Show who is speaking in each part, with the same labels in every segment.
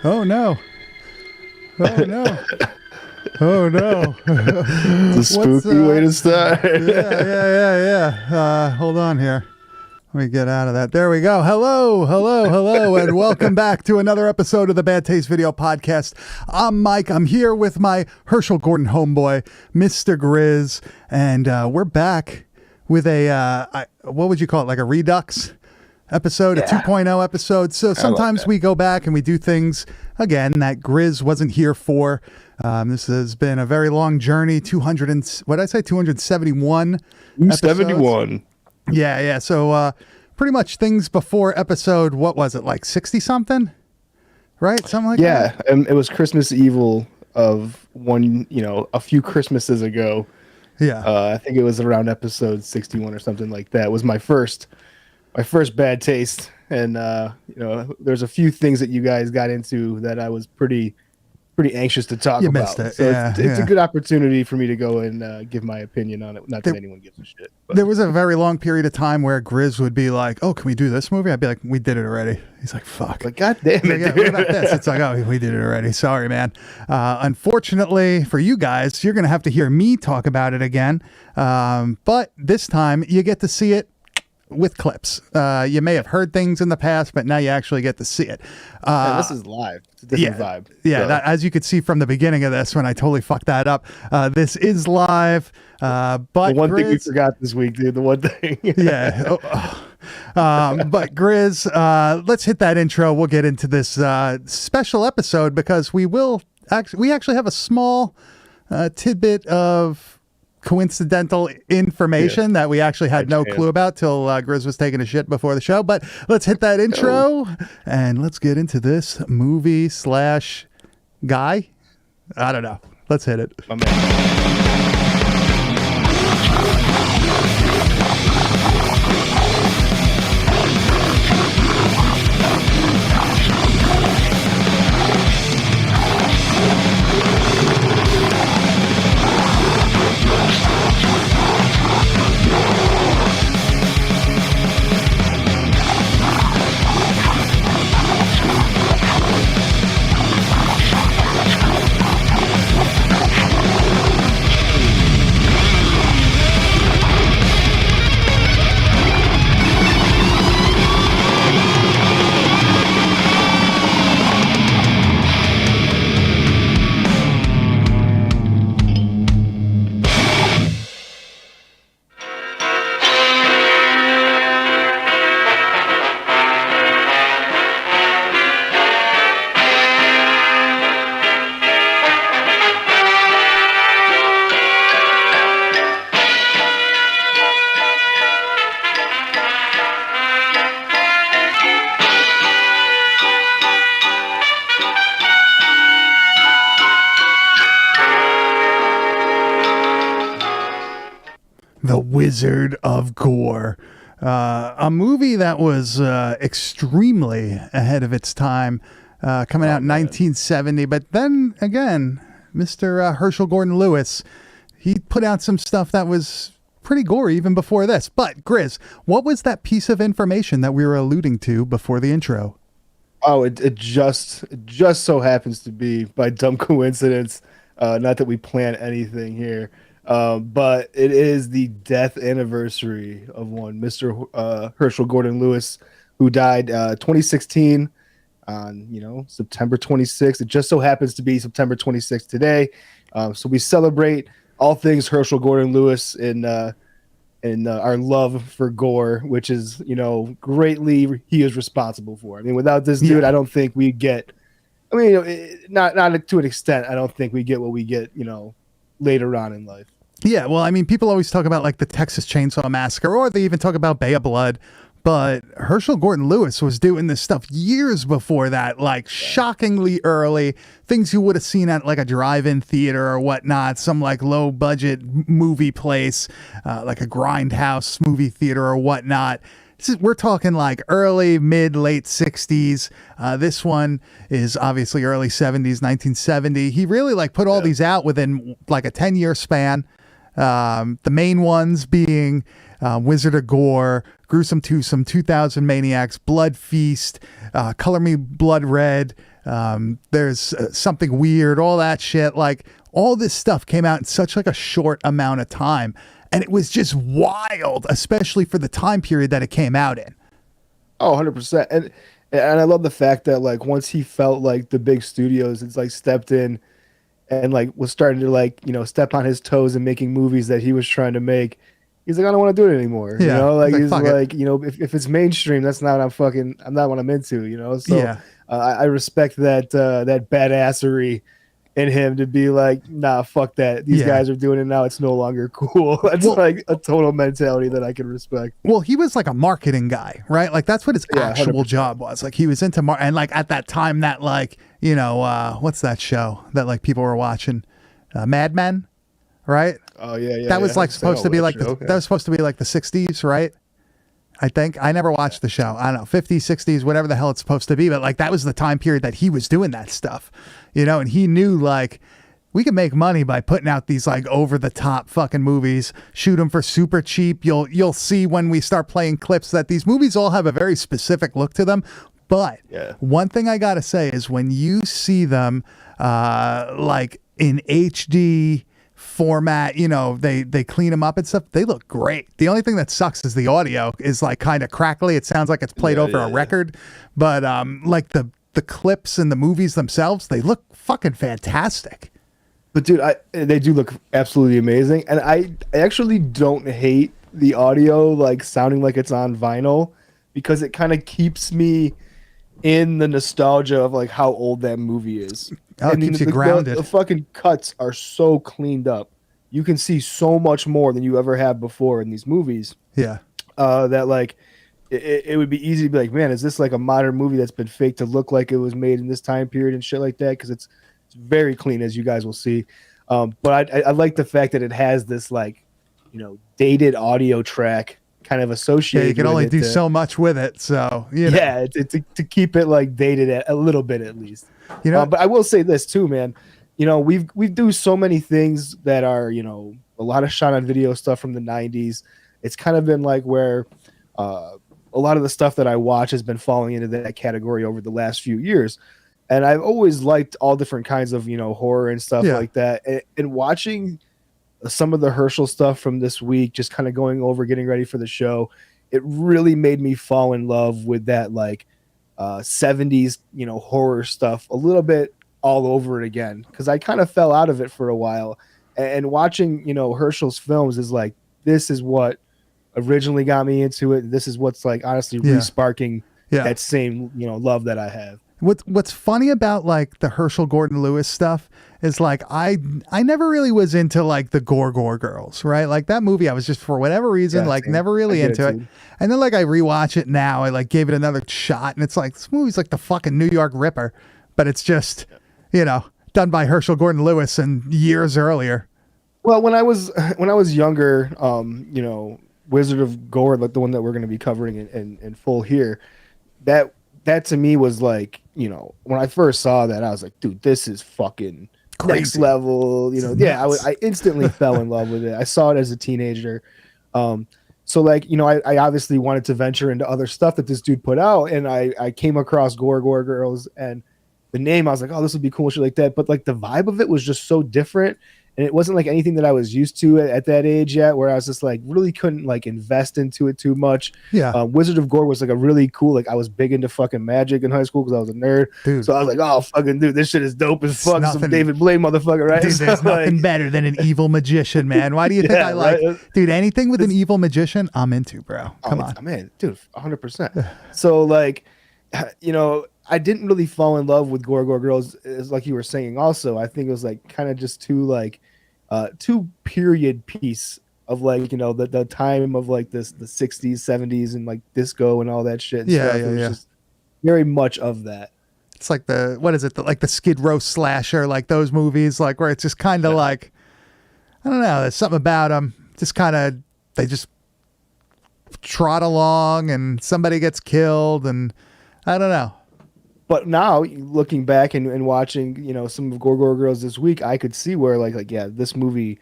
Speaker 1: Oh no. Oh no. Oh no.
Speaker 2: It's a spooky way to start.
Speaker 1: Yeah. Hold on here. Let me get out of that. There we go. Hello, and welcome back to another episode of the Bad Taste Video Podcast. I'm Mike. I'm here with my Herschel Gordon homeboy, Mr. Grizz, and we're back with what would you call it, like a redux episode, a 2.0 episode. So sometimes we go back and we do things, again, that Grizz wasn't here for. This has been a very long journey, 271
Speaker 2: 271.
Speaker 1: Yeah. So pretty much things before episode, what was it, like 60 something? Right? Something like that?
Speaker 2: Yeah, and it was Christmas Evil of a few Christmases ago.
Speaker 1: Yeah.
Speaker 2: I think it was around episode 61 or something like that. It was my first bad taste. And there's a few things that you guys got into that I was pretty anxious to talk about.
Speaker 1: Missed it.
Speaker 2: So
Speaker 1: Yeah,
Speaker 2: it's a good opportunity for me to go and give my opinion on it. Not that anyone gives a shit. But.
Speaker 1: There was a very long period of time where Grizz would be like, "Oh, can we do this movie?" I'd be like, "We did it already." He's like, "Fuck."
Speaker 2: Like, God damn it.
Speaker 1: Yeah, what about this? It's like, "Oh, we did it already." Sorry, man. Unfortunately for you guys, you're going to have to hear me talk about it again. But this time you get to see it with clips. You may have heard things in the past, but now you actually get to see it.
Speaker 2: This is live. It's a different vibe.
Speaker 1: Yeah,
Speaker 2: so.
Speaker 1: As you could see from the beginning of this, when I totally fucked that up, this is live. But
Speaker 2: the one
Speaker 1: Grizz,
Speaker 2: thing we forgot this week, dude. The one thing.
Speaker 1: Yeah. But Grizz, let's hit that intro. We'll get into this special episode because we actually have a small tidbit of coincidental information that we actually had no clue about till Grizz was taking a shit before the show. But let's hit that intro and let's get into this movie / guy. I don't know. Let's hit it.
Speaker 2: My man.
Speaker 1: The Wizard of Gore, a movie that was extremely ahead of its time, coming out in 1970. But then again, Mr. Herschel Gordon Lewis, he put out some stuff that was pretty gory even before this. But Grizz, what was that piece of information that we were alluding to before the intro?
Speaker 2: Oh, it just so happens to be by dumb coincidence. Not that we plan anything here. But it is the death anniversary of one Mr. Herschel Gordon Lewis, who died 2016 on September 26th. It just so happens to be September 26th today, so we celebrate all things Herschel Gordon Lewis in our love for Gore, which is greatly he is responsible for. I mean, without this dude, I don't think we get. I mean, not to an extent. I don't think we get what we get. Later on in life.
Speaker 1: Yeah, well, I mean, people always talk about like the Texas Chainsaw Massacre, or they even talk about Bay of Blood, but Herschel Gordon Lewis was doing this stuff years before that, like shockingly early, things you would have seen at like a drive-in theater or whatnot, some like low-budget movie place, like a grindhouse movie theater or whatnot. We're talking like early, mid, late 60s. This one is obviously early 70s, 1970. He really like put all these out within like a 10-year span. The main ones being Wizard of Gore, Gruesome Twosome, 2000 Maniacs, Blood Feast, Color Me Blood Red, There's something weird, all that shit. Like all this stuff came out in such like a short amount of time, and it was just wild, especially for the time period that it came out in.
Speaker 2: Oh, 100%. And I love the fact that like once he felt like the big studios it's like stepped in and like was starting to like, step on his toes and making movies that he was trying to make. He's like, I don't want to do it anymore.
Speaker 1: Yeah,
Speaker 2: Like
Speaker 1: he's
Speaker 2: he's
Speaker 1: like, "Fuck
Speaker 2: like, if it's mainstream, that's not what I'm not what I'm into, So
Speaker 1: Yeah.
Speaker 2: I respect that badassery in him to be like, nah, fuck that. These
Speaker 1: Yeah.
Speaker 2: guys are doing it now. It's no longer cool. That's like a total mentality that I can respect.
Speaker 1: Well, he was like a marketing guy, right? Like that's what his
Speaker 2: Yeah,
Speaker 1: actual
Speaker 2: 100%.
Speaker 1: job was. Like he was into and like at that time that like, what's that show that like people were watching? Mad Men, right?
Speaker 2: Oh yeah.
Speaker 1: That was like supposed to be like
Speaker 2: okay.
Speaker 1: that was supposed to be like the 60s, right? I think I never watched the show. I don't know, 50s, 60s, whatever the hell it's supposed to be, but like that was the time period that he was doing that stuff. And he knew like we can make money by putting out these like over the top fucking movies, shoot them for super cheap. You'll see when we start playing clips that these movies all have a very specific look to them. But one thing I got to say is when you see them like in HD format, they clean them up and stuff, they look great. The only thing that sucks is the audio is like kind of crackly. It sounds like it's played over a record, but like the clips and the movies themselves, they look fucking fantastic.
Speaker 2: But dude, they do look absolutely amazing, and I actually don't hate the audio like sounding like it's on vinyl because it kind of keeps me in the nostalgia of like how old that movie is.
Speaker 1: Oh, it keeps you grounded.
Speaker 2: The fucking cuts are so cleaned up. You can see so much more than you ever have before in these movies.
Speaker 1: Yeah.
Speaker 2: That like it would be easy to be like, man, is this like a modern movie that's been faked to look like it was made in this time period and shit like that? Because it's very clean, as you guys will see. But I like the fact that it has this like, dated audio track kind of associated.
Speaker 1: Yeah, you can only do so much with it. So
Speaker 2: yeah, to keep it like dated a little bit at least. But I will say this too, man. We do so many things that are a lot of shot on video stuff from the 90s. It's kind of been like where a lot of the stuff that I watch has been falling into that category over the last few years. And I've always liked all different kinds of, horror and stuff like that. And watching some of the Herschel stuff from this week, just kind of going over, getting ready for the show, it really made me fall in love with that like 70s, horror stuff a little bit all over it again. Because I kind of fell out of it for a while. And watching, Herschel's films is like, this is what originally got me into it. This is what's like honestly re-sparking that same, love that I have.
Speaker 1: What's funny about like the Herschel Gordon Lewis stuff is like I never really was into like the Gore girls, right? Like that movie, I was just for whatever reason never really into it. And then like I rewatch it now, I like gave it another shot, and it's like this movie's like the fucking New York Ripper, but it's just done by Herschel Gordon Lewis and years earlier.
Speaker 2: Well, when I was younger, Wizard of Gore, like the one that we're going to be covering in full here, that to me was like, when I first saw that, I was like, dude, this is fucking crazy. Next level. I instantly fell in love with it. I saw it as a teenager. So like, I obviously wanted to venture into other stuff that this dude put out, and I came across Gore Girls, and the name, I was like, oh, this would be cool, shit like that. But like the vibe of it was just so different. And it wasn't like anything that I was used to at that age yet, where I was just like really couldn't like invest into it too much.
Speaker 1: Yeah.
Speaker 2: Wizard of Gore was like a really cool, like I was big into fucking magic in high school because I was a nerd. Dude. So I was like, oh, fucking dude, this shit is dope as fuck. Some David Blaine motherfucker, right?
Speaker 1: Dude, there's nothing better than an evil magician, man. Why do you think I like, dude, anything with an evil magician, I'm into, bro. Come on.
Speaker 2: Man, dude, 100%. So like, I didn't really fall in love with Gore Girls, is like you were saying. Also, I think it was like kind of just too period piece of like the time of like the 60s, 70s, and like disco and all that shit. And stuff. It was just very much of that.
Speaker 1: It's like like the Skid Row slasher, like those movies, like where it's just kind of like, I don't know, there's something about them. Just kind of they just trot along and somebody gets killed, and I don't know.
Speaker 2: But now looking back and watching, some of Gore Girls this week, I could see where like this movie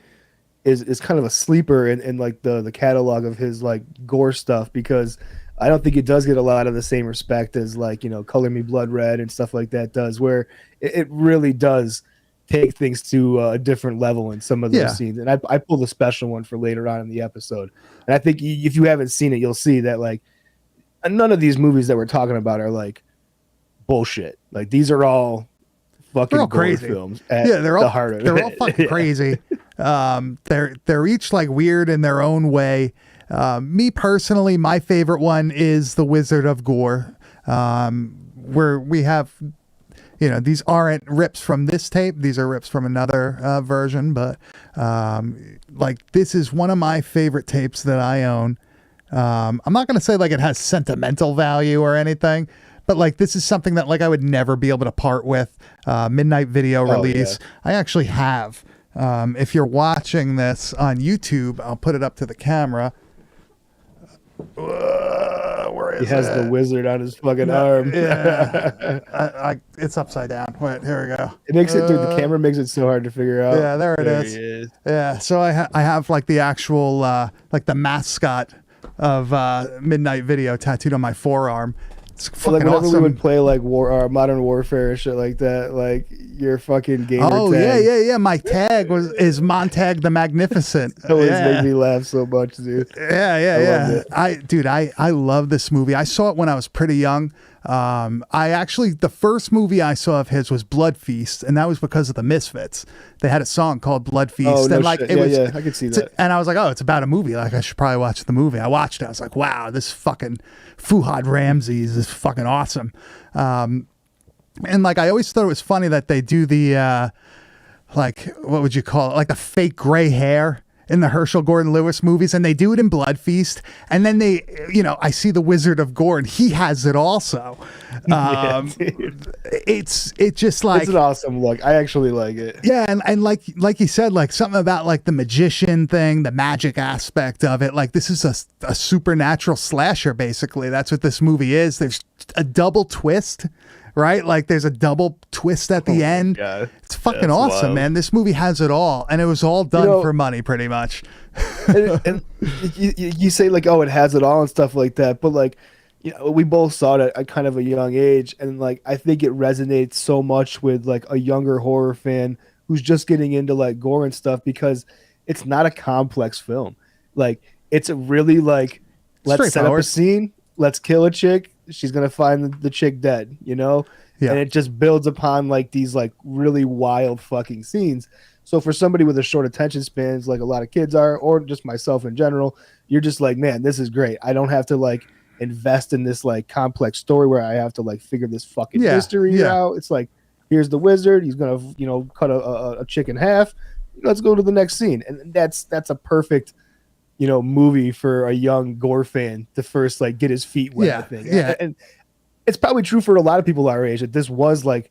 Speaker 2: is kind of a sleeper in like the catalog of his like gore stuff, because I don't think it does get a lot of the same respect as like, Color Me Blood Red and stuff like that does, where it really does take things to a different level in some of those scenes. And I pulled a special one for later on in the episode. And I think if you haven't seen it, you'll see that like none of these movies that we're talking about are like bullshit. Like these are all fucking
Speaker 1: crazy
Speaker 2: films.
Speaker 1: They're all fucking
Speaker 2: Yeah.
Speaker 1: crazy. They're each like weird in their own way. Me personally, my favorite one is The Wizard of Gore, where we have, these aren't rips from this tape. These are rips from another version, but like this is one of my favorite tapes that I own. I'm not going to say like it has sentimental value or anything, but like this is something that like I would never be able to part with. Midnight Video release. Yeah. I actually have. If you're watching this on YouTube, I'll put it up to the camera. Where is
Speaker 2: he has
Speaker 1: it?
Speaker 2: the wizard on his fucking arm.
Speaker 1: Yeah, it's upside down. Wait, here we go.
Speaker 2: It makes it, dude. The camera makes it so hard to figure out.
Speaker 1: Yeah, there it is.
Speaker 2: He is.
Speaker 1: Yeah, so I have like the actual like the mascot of Midnight Video tattooed on my forearm. It's fucking
Speaker 2: like whenever
Speaker 1: awesome.
Speaker 2: we would play like Modern Warfare or shit like that, like your fucking gamer
Speaker 1: tag.
Speaker 2: tag.
Speaker 1: Yeah. My tag is Montag the Magnificent.
Speaker 2: It always made me laugh so much, dude.
Speaker 1: Yeah. I love this movie. I saw it when I was pretty young. The first movie I saw of his was Blood Feast, and that was because of the Misfits. They had a song called Blood Feast.
Speaker 2: Oh, no
Speaker 1: and like
Speaker 2: shit.
Speaker 1: it was,
Speaker 2: I could see that.
Speaker 1: And I was like, oh, it's about a movie. Like I should probably watch the movie. I watched it. I was like, wow, this fucking Fuhad Ramses is fucking awesome. And like I always thought it was funny that they do the like what would you call it? Like the fake gray hair in the Herschel Gordon Lewis movies, and they do it in Blood Feast, and then they, I see the Wizard of Gore, and he has it also. It's just like
Speaker 2: it's an awesome look. I actually like it.
Speaker 1: Yeah, and like you said, like something about like the magician thing, the magic aspect of it. Like this is a supernatural slasher, basically. That's what this movie is. There's a double twist. Right? Like there's a double twist at the end.
Speaker 2: God.
Speaker 1: It's fucking awesome, wild. Man. This movie has it all. And it was all done for money pretty much.
Speaker 2: and you say like, oh, it has it all and stuff like that. But like, we both saw it at kind of a young age. And like, I think it resonates so much with like a younger horror fan who's just getting into like gore and stuff, because it's not a complex film. Like it's a really like, let's set up a scene. Let's kill a chick. She's gonna find the chick dead, and it just builds upon like these like really wild fucking scenes. So for somebody with a short attention spans, like a lot of kids are, or just myself in general, you're just like, man, this is great. I don't have to like invest in this like complex story where I have to like figure this fucking history out. It's like, here's the wizard. He's gonna cut a chick in half. Let's go to the next scene, and that's a perfect movie for a young gore fan to first like get his feet wet. I think. And it's probably true for a lot of people our age that this was like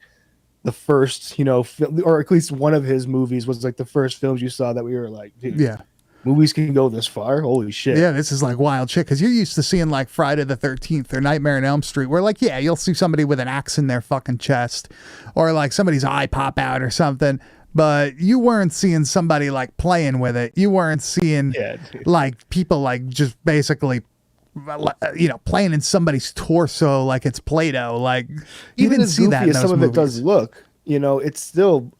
Speaker 2: the first, or at least one of his movies was like the first films you saw that we were like, dude, movies can go this far. Holy shit.
Speaker 1: Yeah, this is like wild shit. Because you're used to seeing like Friday the 13th or Nightmare on Elm Street, where like, you'll see somebody with an axe in their fucking chest, or like somebody's eye pop out or something. But you weren't seeing somebody like playing with it. You weren't seeing like people like just basically, playing in somebody's torso like it's Play-Doh. Like you didn't see that in those
Speaker 2: some
Speaker 1: movies.
Speaker 2: Of it does look, it's still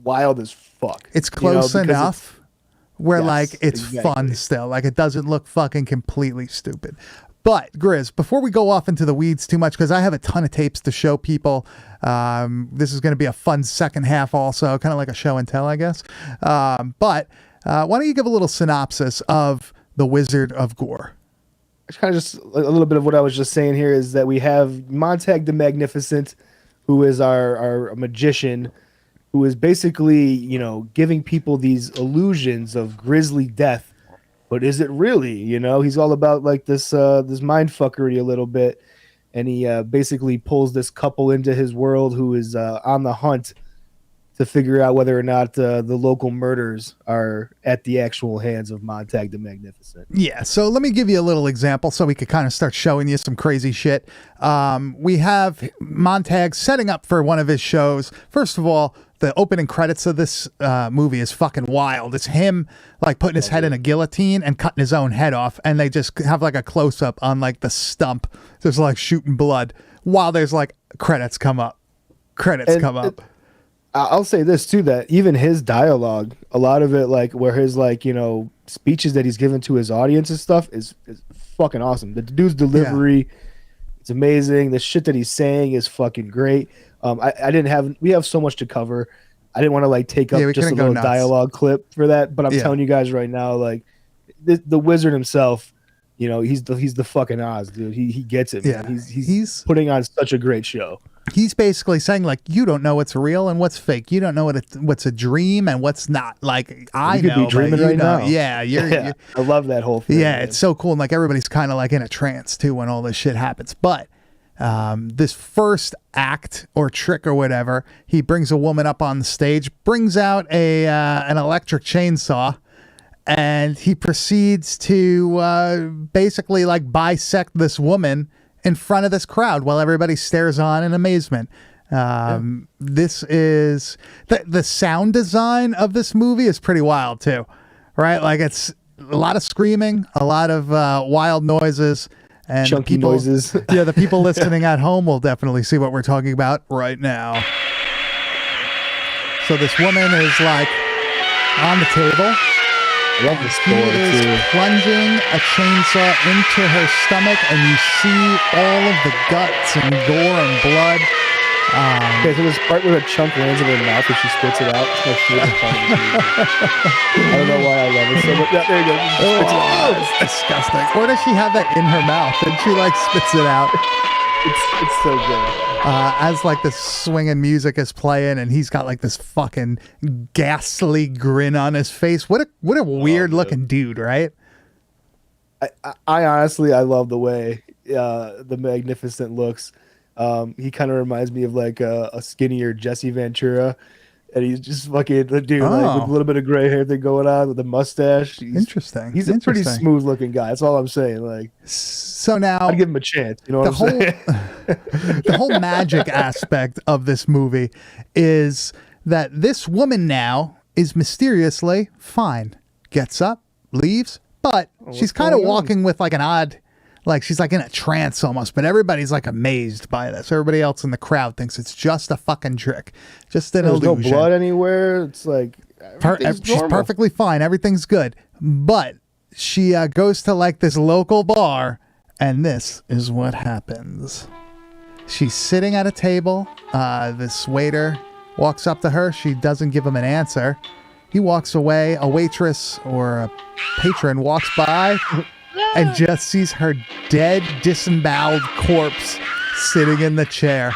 Speaker 2: wild as fuck.
Speaker 1: It's close enough where like it's fun still. Like it doesn't look fucking completely stupid. But Grizz, before we go off into the weeds too much, because I have a ton of tapes to show people, this is going to be a fun second half also, kind of like a show and tell, I guess. But why don't you give a little synopsis of The Wizard of Gore?
Speaker 2: It's kind of just a little bit of what I was just saying here is that we have Montag the Magnificent, who is our magician, who is basically, giving people these illusions of grisly death. But is it really? He's all about like this mind fuckery a little bit, and he basically pulls this couple into his world who is on the hunt to figure out whether or not the local murders are at the actual hands of Montag the Magnificent.
Speaker 1: Yeah, so let me give you a little example so we could kind of start showing you some crazy shit. We have Montag setting up for one of his shows. First of all, the opening credits of this movie is fucking wild. It's him like putting his head in a guillotine and cutting his own head off, and they just have like a close up on like the stump, just like shooting blood while there's like credits come up.
Speaker 2: I'll say this too, that even his dialogue, a lot of it, like where his like, you know, speeches that he's given to his audience and stuff is fucking awesome. The dude's delivery, it's amazing. The shit that he's saying is fucking great. We have so much to cover. I didn't want to like take up just a little dialogue clip for that, but I'm telling you guys right now, like the wizard himself, you know, he's the fucking Oz, dude. He gets it. Man. He's putting on such a great show.
Speaker 1: He's basically saying like, you don't know what's real and what's fake. You don't know what's a dream and what's not. Like I know,
Speaker 2: be dreaming right now.
Speaker 1: Yeah, you're,
Speaker 2: I love that whole thing.
Speaker 1: Yeah,
Speaker 2: man.
Speaker 1: it's so cool, and like everybody's kind of like in a trance too when all this shit happens. But this first act or trick or whatever, he brings a woman up on the stage, brings out an electric chainsaw, and he proceeds to basically like bisect this woman in front of this crowd while everybody stares on in amazement. This is the sound design of this movie is pretty wild too, right? Like it's a lot of screaming, a lot of wild noises, and
Speaker 2: chunky noises.
Speaker 1: Yeah, the people listening at home will definitely see what we're talking about right now. So this woman is like on the table.
Speaker 2: I love this
Speaker 1: He is plunging a chainsaw into her stomach, and you see all of the guts and gore and blood.
Speaker 2: Okay, so this part where a chunk lands in her mouth and she spits it out. It's my favorite part of the movie. I don't know why I love it so much. Yeah, there you go.
Speaker 1: It's disgusting. Or does she have that in her mouth and she like spits it out?
Speaker 2: It's so good.
Speaker 1: As like the swinging music is playing, and he's got like this fucking ghastly grin on his face. What a weird looking dude, right?
Speaker 2: I honestly, I love the way the Magnificent looks. He kind of reminds me of like a skinnier Jesse Ventura, and he's just fucking the dude like with a little bit of gray hair thing going on with the mustache.
Speaker 1: Interesting.
Speaker 2: He's a pretty smooth looking guy. That's all I'm saying. Like,
Speaker 1: so now
Speaker 2: I'd give him a chance. You know what I'm saying?
Speaker 1: The whole magic aspect of this movie is that this woman now is mysteriously fine, gets up, leaves, but she's kind of walking with like an odd. Like she's like in a trance almost, but everybody's like amazed by this. Everybody else in the crowd thinks it's just a fucking trick, just an illusion.
Speaker 2: There's no blood anywhere. It's like
Speaker 1: she's perfectly fine. Everything's good, but she goes to like this local bar, and this is what happens. She's sitting at a table. This waiter walks up to her. She doesn't give him an answer. He walks away. A waitress or a patron walks by. And just sees her dead, disemboweled corpse sitting in the chair.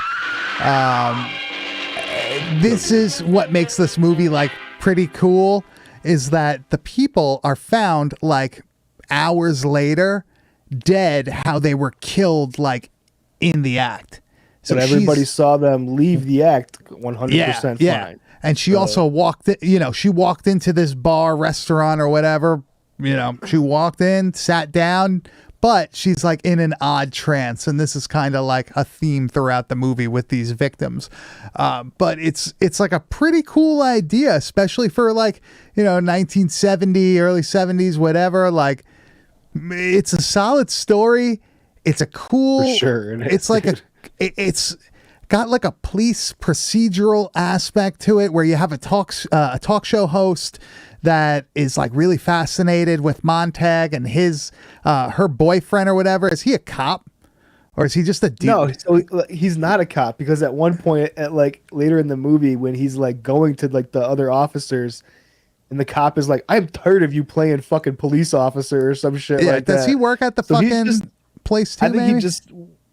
Speaker 1: This is what makes this movie like pretty cool, is that the people are found like hours later, dead, how they were killed like in the act.
Speaker 2: So everybody saw them leave the act 100% fine.
Speaker 1: Yeah. And she also walked into this bar, restaurant, or whatever. You know, she walked in, sat down, but she's like in an odd trance, and this is kind of like a theme throughout the movie with these victims. But it's like a pretty cool idea, especially for like, you know, 1970, early 70s, whatever. Like, it's a solid story. It's a cool.
Speaker 2: For sure.
Speaker 1: It's like it's got like a police procedural aspect to it, where you have a talk show host that is like really fascinated with Montag and his her boyfriend or whatever. Is he a cop, or is he just a dude?
Speaker 2: No, so he's not a cop, because at one point, at like later in the movie, when he's like going to like the other officers, and the cop is like, "I'm tired of you playing fucking police officer" or some shit like that.
Speaker 1: Does he work at the fucking place too?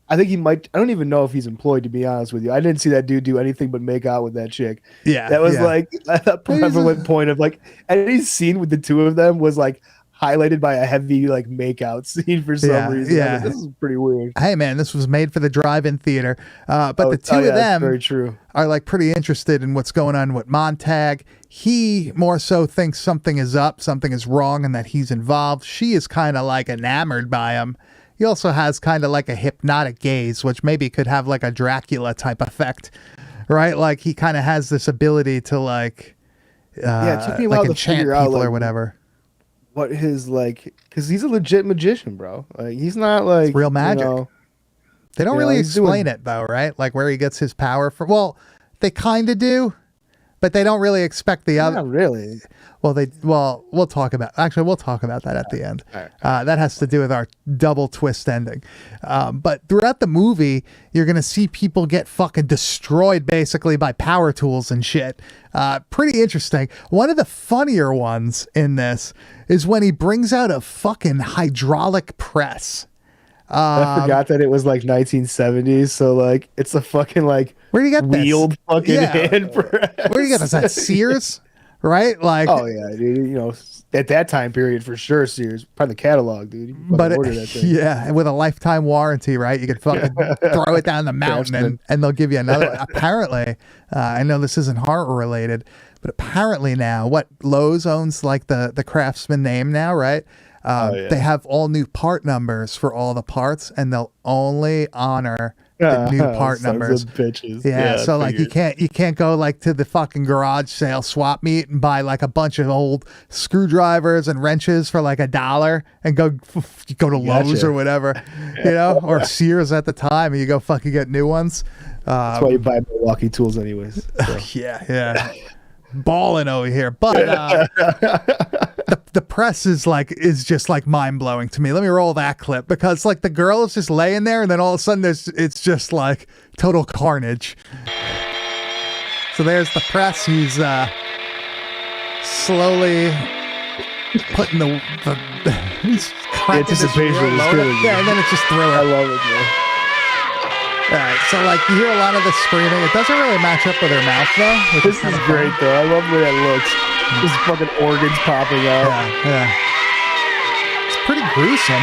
Speaker 2: I think he might. I don't even know if he's employed, to be honest with you. I didn't see that dude do anything but make out with that chick.
Speaker 1: Yeah,
Speaker 2: that was like a prevalent point of like any scene with the two of them was like highlighted by a heavy like make out scene for some reason.
Speaker 1: Yeah,
Speaker 2: like, this is pretty weird.
Speaker 1: Hey man, this was made for the drive-in theater. But the two of them
Speaker 2: very true.
Speaker 1: Are like pretty interested in what's going on with Montag. He more so thinks something is up, something is wrong, and that he's involved. She is kind of like enamored by him. He also has kind of like a hypnotic gaze, which maybe could have like a Dracula type effect. right? Like he kind of has this ability to like,
Speaker 2: Yeah, it took me a while
Speaker 1: like
Speaker 2: to
Speaker 1: enchant
Speaker 2: figure out
Speaker 1: people
Speaker 2: like
Speaker 1: or whatever.
Speaker 2: what his like, because he's a legit magician, bro. Like he's not
Speaker 1: It's
Speaker 2: like
Speaker 1: real magic. They don't really
Speaker 2: he's
Speaker 1: explain
Speaker 2: doing.
Speaker 1: it though, right? Like where he gets his power from. Well, they kind of do, but they don't really expect the other.
Speaker 2: Not really.
Speaker 1: Well, we'll talk about. Actually, we'll talk about that at the end.
Speaker 2: All right.
Speaker 1: That has to do with our double twist ending. But throughout the movie, you're gonna see people get fucking destroyed basically by power tools and shit. Pretty interesting. One of the funnier ones in this is when he brings out a fucking hydraulic press.
Speaker 2: I forgot that it was like 1970s, so like it's a fucking like
Speaker 1: Where do you get this?
Speaker 2: wheeled fucking
Speaker 1: Yeah.
Speaker 2: hand press.
Speaker 1: Where do you get this? At Sears, right? Like,
Speaker 2: Oh yeah, dude. You know, at that time period for sure, Sears, probably the catalog, dude. You can fucking
Speaker 1: but
Speaker 2: order that thing.
Speaker 1: yeah, with a lifetime warranty, right? You could fucking throw it down the mountain and they'll give you another. Apparently, I know this isn't horror related, but apparently now, what Lowe's owns like the Craftsman name now, right?
Speaker 2: Yeah.
Speaker 1: They have all new part numbers for all the parts, and they'll only honor the new part
Speaker 2: Sons of
Speaker 1: numbers.
Speaker 2: bitches.
Speaker 1: Yeah, so
Speaker 2: I
Speaker 1: like
Speaker 2: figured.
Speaker 1: you can't go like to the fucking garage sale swap meet and buy like a bunch of old screwdrivers and wrenches for like $1 and go to Lowe's
Speaker 2: Gotcha.
Speaker 1: or whatever, you know, or Sears at the time, and you go fucking get new ones.
Speaker 2: That's why you buy Milwaukee tools, anyways. So.
Speaker 1: Yeah. Balling over here, but the press is just like mind blowing to me. Let me roll that clip because like the girl is just laying there, and then all of a sudden it's just like total carnage. So there's the press. He's slowly putting the he's cracking this
Speaker 2: Anticipation
Speaker 1: real
Speaker 2: is
Speaker 1: load.
Speaker 2: killing me.
Speaker 1: Yeah, and then it's just
Speaker 2: I
Speaker 1: thriller.
Speaker 2: love it, man.
Speaker 1: All right, so like you hear a lot of the screaming. It doesn't really match up with her mouth though. Which
Speaker 2: This is
Speaker 1: kinda
Speaker 2: great
Speaker 1: fun.
Speaker 2: though. I love the way that looks. Just fucking organs popping out.
Speaker 1: Yeah. It's pretty gruesome.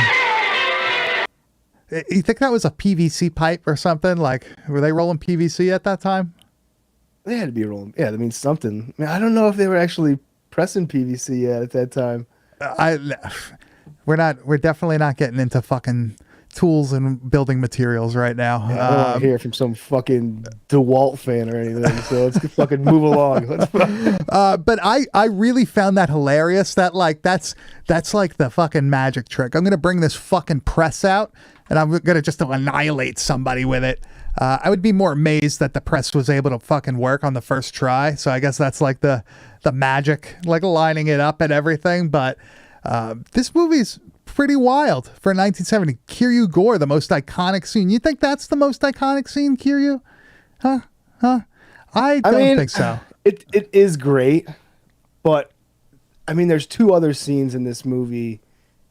Speaker 1: You think that was a PVC pipe or something? Like, were they rolling PVC at that time?
Speaker 2: They had to be rolling. Yeah, that means something. I mean, I don't know if they were actually pressing PVC yet at that time.
Speaker 1: We're definitely not getting into fucking tools and building materials right now.
Speaker 2: I don't want to hear from some fucking DeWalt fan or anything. So let's fucking move along.
Speaker 1: But I really found that hilarious. That like that's like the fucking magic trick. I'm gonna bring this fucking press out, and I'm gonna just annihilate somebody with it. I would be more amazed that the press was able to fucking work on the first try. So I guess that's like the magic, like lining it up and everything. But this movie's pretty wild for 1970. Kiryu Gore, the most iconic scene. You think that's the most iconic scene, Kiryu? Huh? I don't think so.
Speaker 2: It is great, but I mean, there's two other scenes in this movie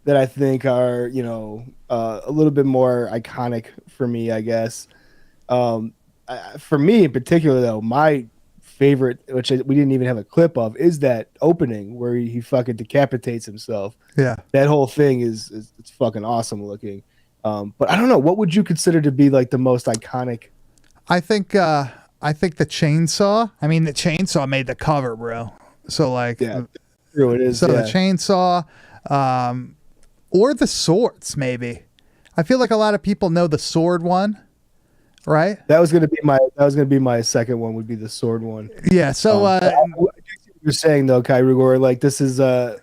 Speaker 2: that I think are, you know, a little bit more iconic for me, I guess. For me in particular, though, my favorite, which we didn't even have a clip of, is that opening where he fucking decapitates himself.
Speaker 1: Yeah.
Speaker 2: That whole thing is it's fucking awesome looking. But I don't know, what would you consider to be like the most iconic?
Speaker 1: I think the chainsaw. I mean, the chainsaw made the cover, bro. So like,
Speaker 2: Yeah, true it is.
Speaker 1: so
Speaker 2: yeah.
Speaker 1: the chainsaw, or the swords, maybe. I feel like a lot of people know the sword one, right?
Speaker 2: That was gonna be my second one. Would be the sword one.
Speaker 1: Yeah. So
Speaker 2: You're saying though, Kyrie Gore, like this is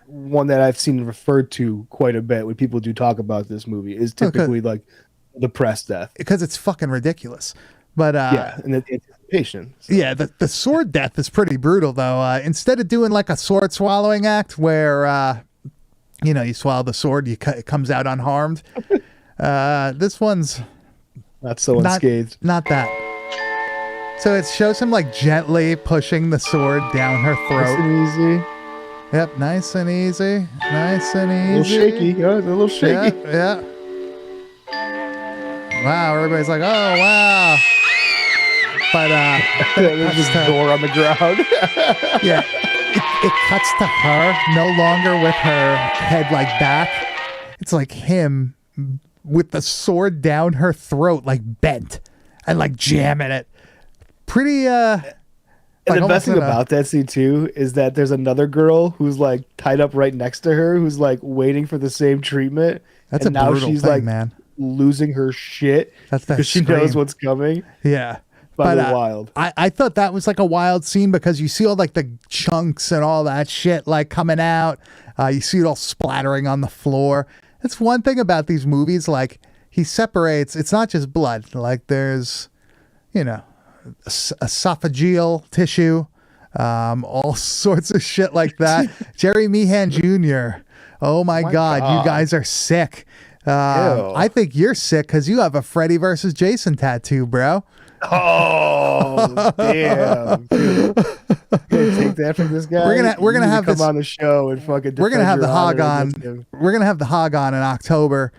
Speaker 2: one that I've seen referred to quite a bit when people do talk about this movie. Is typically like the press death.
Speaker 1: because it's fucking ridiculous. But
Speaker 2: Yeah, and the anticipation. So.
Speaker 1: yeah, the sword death is pretty brutal though. Instead of doing like a sword swallowing act where you swallow the sword, it comes out unharmed. This one's
Speaker 2: Not so unscathed.
Speaker 1: not that. So it shows him like gently pushing the sword down her
Speaker 2: Nice
Speaker 1: throat.
Speaker 2: and easy.
Speaker 1: Yep, nice and easy. Nice and
Speaker 2: A
Speaker 1: easy.
Speaker 2: little shaky. Yeah, a little shaky.
Speaker 1: Yeah. Wow, everybody's like, oh wow. But
Speaker 2: There's just door on the ground.
Speaker 1: yeah, it cuts to her no longer with her head like back. It's like him with the sword down her throat, like bent and like jamming it. Pretty
Speaker 2: And
Speaker 1: like
Speaker 2: the best thing
Speaker 1: almost
Speaker 2: about that scene too is that there's another girl who's like tied up right next to her, who's like waiting for the same treatment.
Speaker 1: That's
Speaker 2: and
Speaker 1: a
Speaker 2: now
Speaker 1: brutal
Speaker 2: she's
Speaker 1: thing,
Speaker 2: like
Speaker 1: man.
Speaker 2: losing her shit
Speaker 1: That's that
Speaker 2: because she
Speaker 1: scream.
Speaker 2: knows what's coming.
Speaker 1: Yeah.
Speaker 2: Fucking wild.
Speaker 1: I thought that was like a wild scene because you see all like the chunks and all that shit like coming out. You see it all splattering on the floor. That's one thing about these movies. Like he separates. It's not just blood. Like there's, esophageal tissue, all sorts of shit like that. Jerry Meehan Jr. Oh my God, you guys are sick. I think you're sick because you have a Freddy versus Jason tattoo, bro.
Speaker 2: Oh damn! Dude. Take that from this guy.
Speaker 1: We're gonna have
Speaker 2: come on the show and fucking.
Speaker 1: We're gonna have the hog on. We're gonna have the hog on in October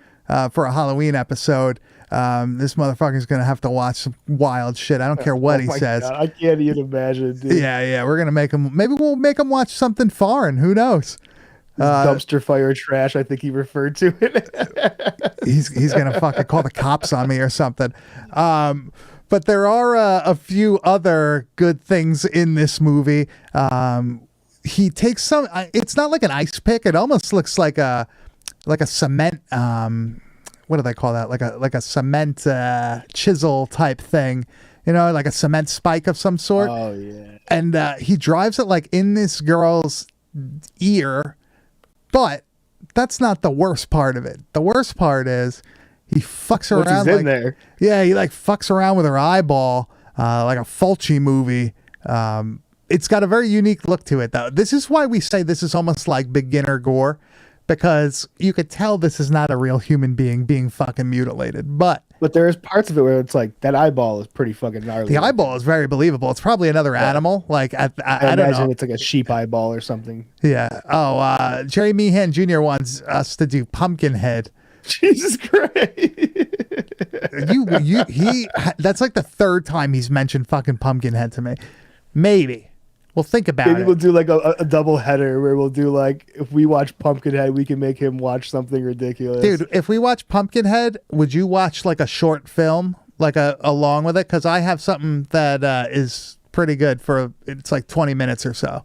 Speaker 1: for a Halloween episode. This motherfucker's gonna have to watch some wild shit. I don't care what he says.
Speaker 2: God, I can't even imagine. Dude.
Speaker 1: Yeah. We're gonna make him. Maybe we'll make him watch something foreign. Who knows?
Speaker 2: Dumpster fire trash. I think he referred to it.
Speaker 1: he's gonna fucking call the cops on me or something. But there are a few other good things in this movie. He takes some. It's not like an ice pick. It almost looks like a cement. What do they call that? Like a cement chisel type thing. Like a cement spike of some sort.
Speaker 2: Oh yeah.
Speaker 1: And he drives it like in this girl's ear. But that's not the worst part of it. The worst part is he fucks around.
Speaker 2: Once he's in there.
Speaker 1: Yeah, he like fucks around with her eyeball, like a Fulci movie. It's got a very unique look to it, though. This is why we say this is almost like beginner gore, because you could tell this is not a real human being fucking mutilated. But
Speaker 2: there's parts of it where it's like that eyeball is pretty fucking gnarly.
Speaker 1: The eyeball is very believable. It's probably another animal. Like I don't
Speaker 2: imagine
Speaker 1: know.
Speaker 2: It's like a sheep eyeball or something.
Speaker 1: Yeah. Oh, Jerry Meehan Jr. wants us to do Pumpkinhead.
Speaker 2: Jesus Christ.
Speaker 1: That's like the third time he's mentioned fucking Pumpkinhead to me. Maybe. We'll think about it.
Speaker 2: Maybe we'll do like a double header where we'll do like, if we watch Pumpkinhead, we can make him watch something ridiculous.
Speaker 1: Dude, if we watch Pumpkinhead, would you watch like a short film, like along with it? Because I have something that is pretty good it's like 20 minutes or so.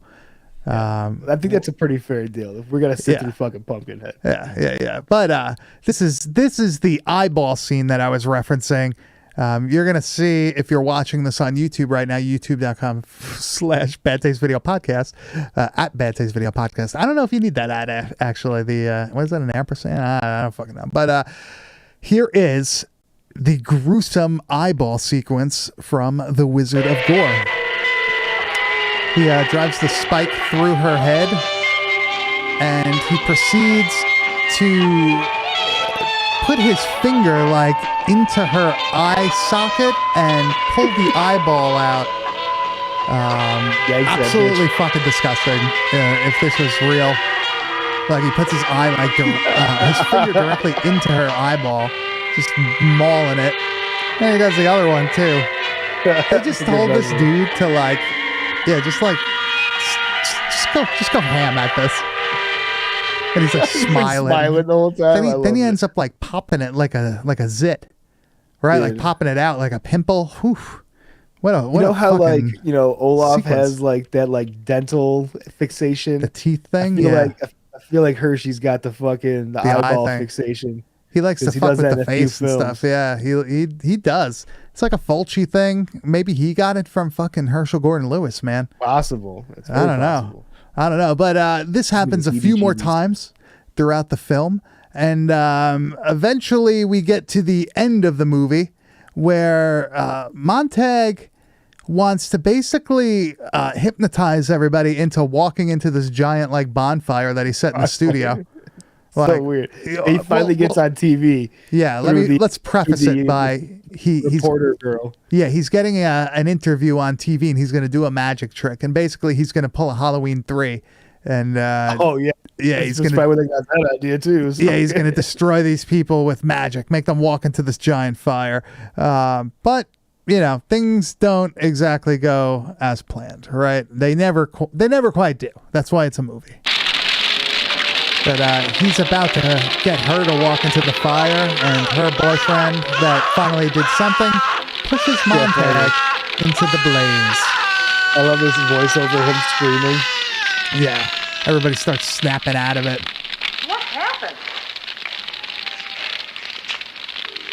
Speaker 2: I think that's a pretty fair deal if we're gonna sit through fucking Pumpkinhead.
Speaker 1: Yeah. But this is the eyeball scene that I was referencing. You're gonna see, if you're watching this on YouTube right now, youtube.com/Bad Taste Video Podcast, at Bad Taste Video Podcast. I don't know if you need that ad actually. The what is that, an ampersand? I don't fucking know. But here is the gruesome eyeball sequence from The Wizard of Gore. He drives the spike through her head, and he proceeds to put his finger like into her eye socket and pull the eyeball out. Absolutely fucking disgusting. If this was real, like he puts his eye like his finger directly into her eyeball, just mauling it. And he does the other one too. They just told this dude to like. Yeah, just go ham at this. And he's like smiling
Speaker 2: the whole time.
Speaker 1: Then he ends up like popping it like a zit, right? Dude. Like popping it out like a pimple. Whew. What you know
Speaker 2: how like Olaf sequence. Has like that like dental fixation,
Speaker 1: the teeth thing.
Speaker 2: I feel like Hershey's got the eyeball fixation.
Speaker 1: He likes to fuck with the face and stuff. Yeah, he does. It's like a Fulci thing. Maybe he got it from fucking Herschel Gordon Lewis, man.
Speaker 2: Possible.
Speaker 1: I don't know. But this happens a few more times throughout the film. And eventually we get to the end of the movie where Montag wants to basically hypnotize everybody into walking into this giant like bonfire that he set in the studio.
Speaker 2: So weird. He finally gets on TV.
Speaker 1: Yeah, let's preface it by he's
Speaker 2: reporter girl.
Speaker 1: Yeah, he's getting an interview on TV, and he's going to do a magic trick, and basically he's going to pull a Halloween 3, and he's going to
Speaker 2: probably they got that idea too. So.
Speaker 1: Yeah, he's going to destroy these people with magic, make them walk into this giant fire. But things don't exactly go as planned, right? They never quite do. That's why it's a movie. But he's about to get her to walk into the fire, and her boyfriend that finally did something pushes Montag into the blaze.
Speaker 2: I love this voiceover, him screaming.
Speaker 1: Yeah, everybody starts snapping out of it.
Speaker 3: What happened?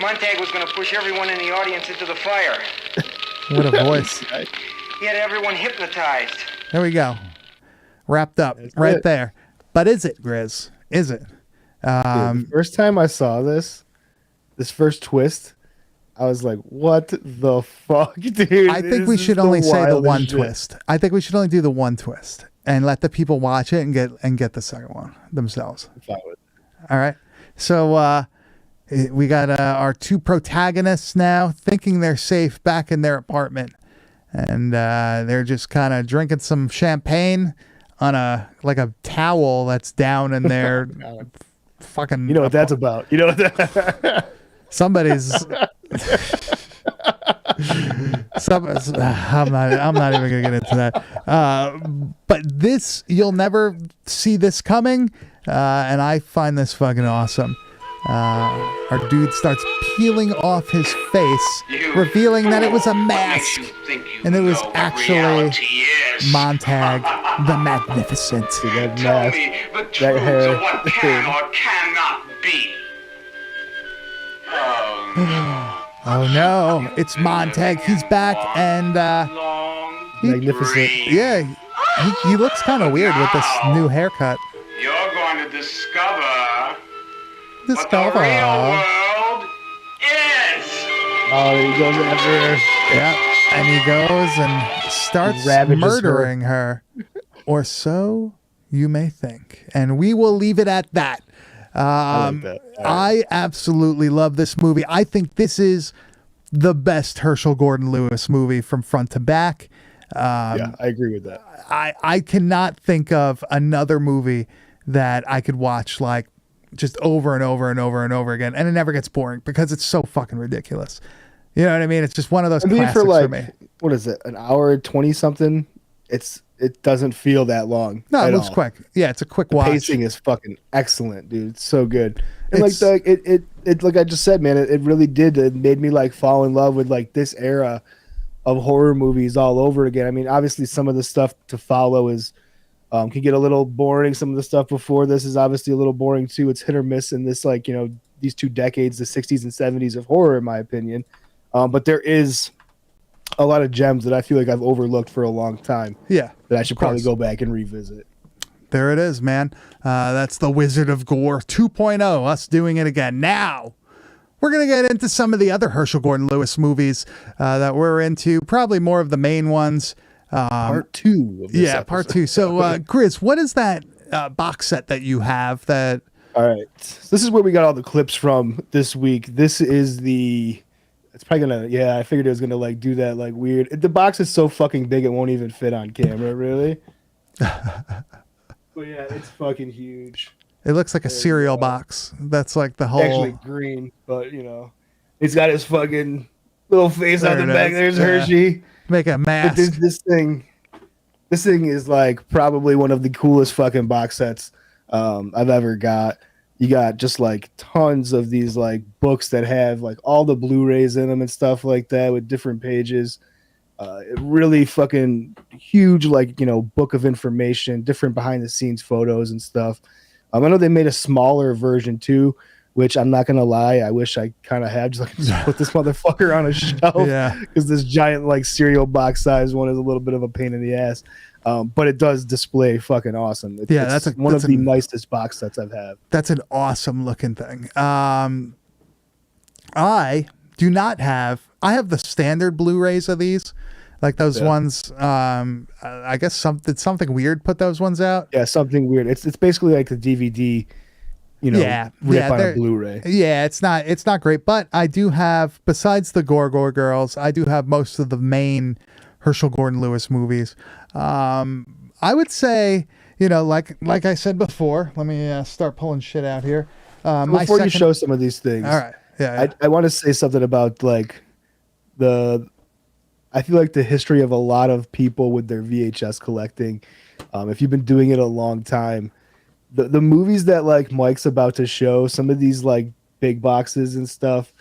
Speaker 3: Montag was going to push everyone in the audience into the fire.
Speaker 1: What a voice.
Speaker 3: He had everyone hypnotized.
Speaker 1: There we go. Wrapped up
Speaker 2: That's
Speaker 1: right
Speaker 2: it.
Speaker 1: there. But is it, Grizz? Is it?
Speaker 2: Dude, the first time I saw this first twist, I was like, "What the fuck, dude?"
Speaker 1: I think
Speaker 2: This
Speaker 1: we
Speaker 2: is
Speaker 1: should only say the
Speaker 2: wildest
Speaker 1: one
Speaker 2: shit.
Speaker 1: twist. I think we should only do the one twist and let the people watch it and get the second one themselves.
Speaker 2: I'm fine with it.
Speaker 1: All right. So we got our two protagonists now thinking they're safe back in their apartment, and they're just kind of drinking some champagne on a towel that's down in their fucking.
Speaker 2: You know what that's about. You know what that.
Speaker 1: Somebody's. I'm not even gonna get into that. But this, you'll never see this coming, and I find this fucking awesome. Our dude starts peeling off his face, revealing that it was a mask, and it was actually Montag the Magnificent.
Speaker 2: That
Speaker 3: Tell
Speaker 2: mask,
Speaker 3: me the
Speaker 2: that
Speaker 3: truth
Speaker 2: hair.
Speaker 3: of what can or cannot be.
Speaker 1: Oh no, it's Montag. He's back, and
Speaker 3: Long
Speaker 2: Magnificent.
Speaker 3: dream.
Speaker 1: yeah, he looks kind of weird with this new haircut.
Speaker 3: You're going to discover what the
Speaker 1: Discover.
Speaker 3: real world is.
Speaker 2: Oh, he goes after.
Speaker 1: Yeah, and he goes and starts
Speaker 2: Ravages
Speaker 1: murdering her. Or so you may think. And we will leave it at that.
Speaker 2: I like that. All right.
Speaker 1: I absolutely love this movie. I think this is the best Herschel Gordon Lewis movie from front to back.
Speaker 2: Yeah, I agree with that.
Speaker 1: I cannot think of another movie that I could watch like just over and over and over and over again, and it never gets boring because it's so fucking ridiculous. You know what I mean? It's just one of those
Speaker 2: I mean,
Speaker 1: classics
Speaker 2: for like,
Speaker 1: me.
Speaker 2: what is it, an hour 20 something? It doesn't feel that long.
Speaker 1: No, it
Speaker 2: at
Speaker 1: moves
Speaker 2: all.
Speaker 1: quick. Yeah, it's a quick
Speaker 2: The
Speaker 1: watch.
Speaker 2: pacing is fucking excellent, dude. It's so good. And
Speaker 1: It's-
Speaker 2: like it like I just said, man, it really did. It made me like fall in love with like this era of horror movies all over again. I mean, obviously some of the stuff to follow is can get a little boring. Some of the stuff before this is obviously a little boring too. It's hit or miss in this, like, you know, these two decades, the 60s and 70s of horror, in my opinion. But there is a lot of gems that I feel like I've overlooked for a long time
Speaker 1: Yeah.
Speaker 2: that I should
Speaker 1: course.
Speaker 2: probably go back and revisit.
Speaker 1: There it is, man. That's the Wizard of Gore 2.0, us doing it again. Now, we're going to get into some of the other Herschel Gordon Lewis movies that we're into, probably more of the main ones.
Speaker 2: Part two of this
Speaker 1: Yeah, part
Speaker 2: episode.
Speaker 1: two. So, Grizz, what is that box set that you have that...
Speaker 2: All right. So this is where we got all the clips from this week. This is the. It's probably gonna. Yeah, I figured it was gonna like do that like weird. The box is so fucking big it won't even fit on camera. Really. But yeah, it's fucking huge.
Speaker 1: It looks like a
Speaker 2: There you
Speaker 1: cereal
Speaker 2: go.
Speaker 1: box. That's like the whole...
Speaker 2: Actually green, but you know, he's got his fucking little face on
Speaker 1: There
Speaker 2: the
Speaker 1: it
Speaker 2: back.
Speaker 1: is.
Speaker 2: There's
Speaker 1: Yeah.
Speaker 2: Hershey.
Speaker 1: Make a
Speaker 2: But
Speaker 1: mask.
Speaker 2: this thing is like probably one of the coolest fucking box sets I've ever got. You got just like tons of these like books that have like all the Blu-rays in them and stuff like that with different pages. It really fucking huge, like, you know, book of information, different behind the scenes photos and stuff. I know they made a smaller version too, which I'm not gonna lie, I wish I kind of had. Just put this motherfucker on a shelf.
Speaker 1: Yeah.
Speaker 2: Because this giant like cereal box size one is a little bit of a pain in the ass. But it does display fucking awesome.
Speaker 1: Yeah,
Speaker 2: It's
Speaker 1: that's
Speaker 2: one of the
Speaker 1: a-
Speaker 2: nicest box sets I've had.
Speaker 1: That's an awesome looking thing. I do not have. I have the standard Blu-rays of these, like those
Speaker 2: Yeah.
Speaker 1: ones. I guess something weird put those ones out.
Speaker 2: Yeah, something weird. It's basically like the DVD, you know,
Speaker 1: Yeah,
Speaker 2: rip
Speaker 1: yeah,
Speaker 2: on a
Speaker 1: they're-
Speaker 2: Blu-ray.
Speaker 1: Yeah, it's not great, but I do have, besides the Gore Girls, I do have most of the main Herschel Gordon Lewis movies. I would say, you know, like I said before, let me start pulling shit out here.
Speaker 2: Before you show some of these things,
Speaker 1: all right, yeah,
Speaker 2: I want to say something about like I feel like the history of a lot of people with their VHS collecting. If you've been doing it a long time, the movies that like Mike's about to show, some of these like big boxes and stuff,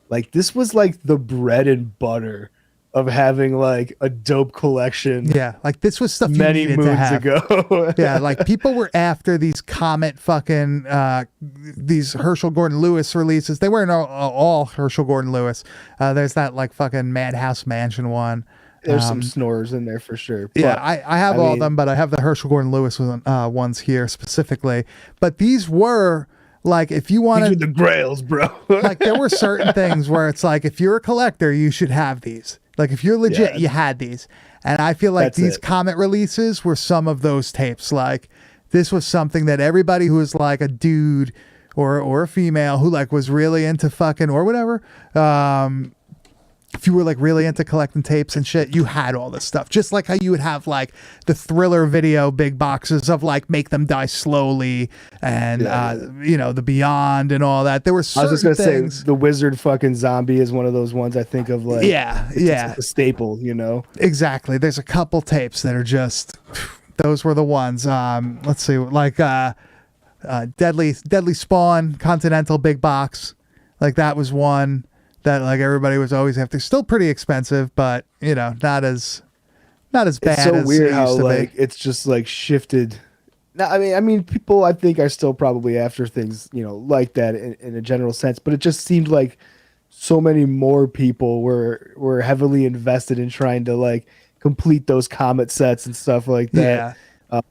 Speaker 2: like this was like the bread and butter of having like a dope collection.
Speaker 1: Yeah, like this was stuff you
Speaker 2: Many
Speaker 1: needed to
Speaker 2: moons
Speaker 1: have.
Speaker 2: ago.
Speaker 1: Yeah, like people were after these Comet fucking these Herschel Gordon Lewis releases. They weren't all Herschel Gordon Lewis. There's that like fucking Madhouse Mansion one.
Speaker 2: There's some snorers in there for sure.
Speaker 1: Yeah,
Speaker 2: But,
Speaker 1: I have all of them, but I have the Herschel Gordon Lewis ones here specifically. But these were like, if you
Speaker 2: these
Speaker 1: wanted
Speaker 2: are the grails, bro.
Speaker 1: like there were certain things where it's like, if you're a collector, you should have these. Like if you're legit,
Speaker 2: Yeah.
Speaker 1: you had these. And I feel like
Speaker 2: That's
Speaker 1: these
Speaker 2: it.
Speaker 1: Comet releases were some of those tapes. Like this was something that everybody who was like a dude or a female who like was really into fucking or whatever, if you were like really into collecting tapes and shit, you had all this stuff. Just like how you would have like the Thriller video big boxes of like Make Them Die Slowly and you know, The Beyond and all that. There were
Speaker 2: I
Speaker 1: certain
Speaker 2: was just gonna
Speaker 1: things.
Speaker 2: say the Wizard fucking Zombie is one of those ones I think of like it's a staple, you know.
Speaker 1: Exactly. There's a couple tapes that are just those were the ones. Let's see, like Deadly Spawn Continental big box. Like that was one that like everybody was always after. Still pretty expensive, but you know, not as bad
Speaker 2: It's
Speaker 1: as
Speaker 2: so
Speaker 1: it
Speaker 2: weird
Speaker 1: used
Speaker 2: how
Speaker 1: to
Speaker 2: like
Speaker 1: be.
Speaker 2: it's just like shifted. Now, I mean, people I think are still probably after things, you know, like that in a general sense. But it just seemed like so many more people were heavily invested in trying to like complete those Comet sets and stuff like that.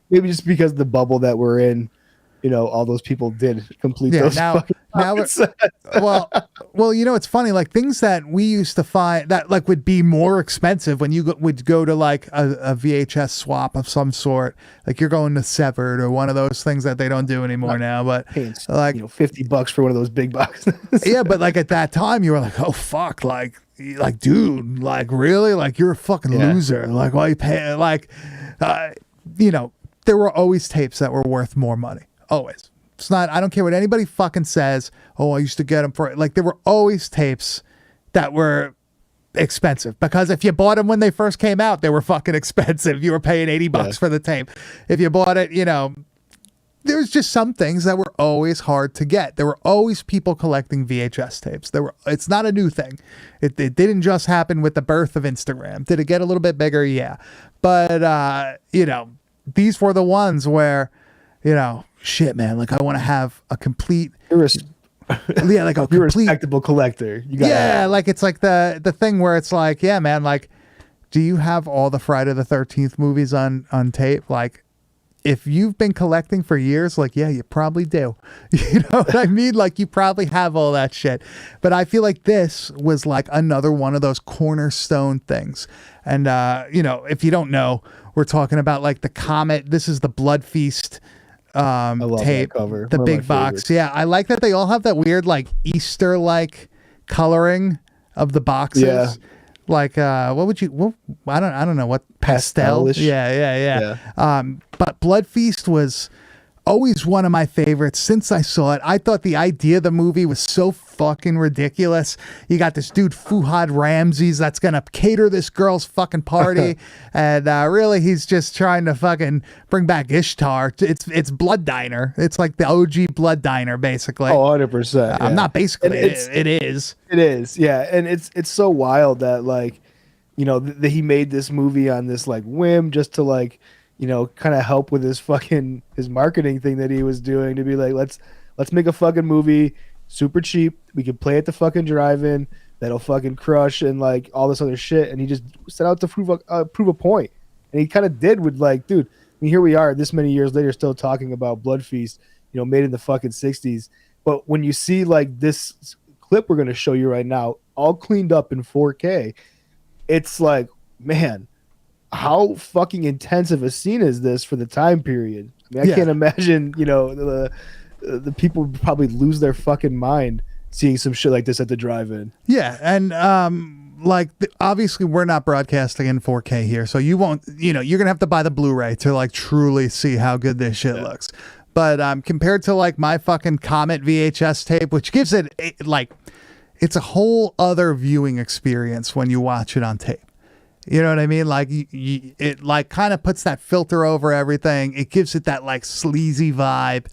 Speaker 2: Maybe just because the bubble that we're in, you know, all those people did complete
Speaker 1: Yeah,
Speaker 2: those.
Speaker 1: now
Speaker 2: fucking Comet
Speaker 1: we're-
Speaker 2: sets.
Speaker 1: well, you know, it's funny, like things that we used to find that like would be more expensive when you would go to like a VHS swap of some sort, like you're going to Severed or one of those things that they don't do anymore now, but
Speaker 2: Paying,
Speaker 1: like,
Speaker 2: you know, $50 for one of those big boxes.
Speaker 1: yeah, but like at that time you were like, oh fuck, like dude, like really, like you're a fucking
Speaker 2: Yeah.
Speaker 1: loser, like why you pay, like you know, there were always tapes that were worth more money, always. It's not, I don't care what anybody fucking says, oh I used to get them for, like there were always tapes that were expensive, because if you bought them when they first came out, they were fucking expensive. You were paying $80 for the tape. If you bought it, you know, there's just some things that were always hard to get. There were always people collecting VHS tapes. It's not a new thing. It didn't just happen with the birth of Instagram. Did it get a little bit bigger? Yeah. But, you know, these were the ones where, you know, shit, man, like I want to have a complete,
Speaker 2: You're
Speaker 1: yeah, like a
Speaker 2: a
Speaker 1: complete,
Speaker 2: respectable collector. You got
Speaker 1: yeah, like it's like the thing where it's like, yeah, man, like, do you have all the Friday the 13th movies on tape? Like, if you've been collecting for years, like, yeah, you probably do. You know what I mean? Like, you probably have all that shit. But I feel like this was like another one of those cornerstone things. And, you know, if you don't know, we're talking about like the Comet. This is the Blood Feast
Speaker 2: I love
Speaker 1: tape,
Speaker 2: that cover.
Speaker 1: the
Speaker 2: One of my
Speaker 1: big box.
Speaker 2: favorites.
Speaker 1: Yeah, I like that they all have that weird like Easter like coloring of the boxes.
Speaker 2: Yeah.
Speaker 1: Like what would you? I don't know what pastel.
Speaker 2: Pastel-ish.
Speaker 1: Yeah. But Blood Feast was always one of my favorites since I saw it. I thought the idea of the movie was so fucking ridiculous. You got this dude Fuhad Ramses that's gonna cater this girl's fucking party, and really he's just trying to fucking bring back Ishtar. It's Blood Diner. It's like the OG Blood Diner, basically.
Speaker 2: Oh, 100%.
Speaker 1: I'm not basically.
Speaker 2: And
Speaker 1: It is.
Speaker 2: It is, yeah, and it's so wild that like, you know, that he made this movie on this like whim just to like, you know, kind of help with his marketing thing that he was doing, to be like, let's make a fucking movie super cheap. We can play at the fucking drive-in that'll fucking crush and like all this other shit. And he just set out to prove a point, and he kind of did with like, dude. I mean, here we are, this many years later, still talking about Blood Feast, you know, made in the fucking 60s. But when you see like this clip we're gonna show you right now, all cleaned up in 4K, it's like, man, how fucking intensive a scene is this for the time period? I mean, I can't imagine, you know, the people would probably lose their fucking mind seeing some shit like this at the drive-in.
Speaker 1: Yeah, and like obviously we're not broadcasting in 4K here, so you won't. You know, you're gonna have to buy the Blu-ray to like truly see how good this shit looks. But compared to like my fucking Comet VHS tape, which gives it like, it's a whole other viewing experience when you watch it on tape. You know what I mean? Like it like kind of puts that filter over everything. It gives it that like sleazy vibe.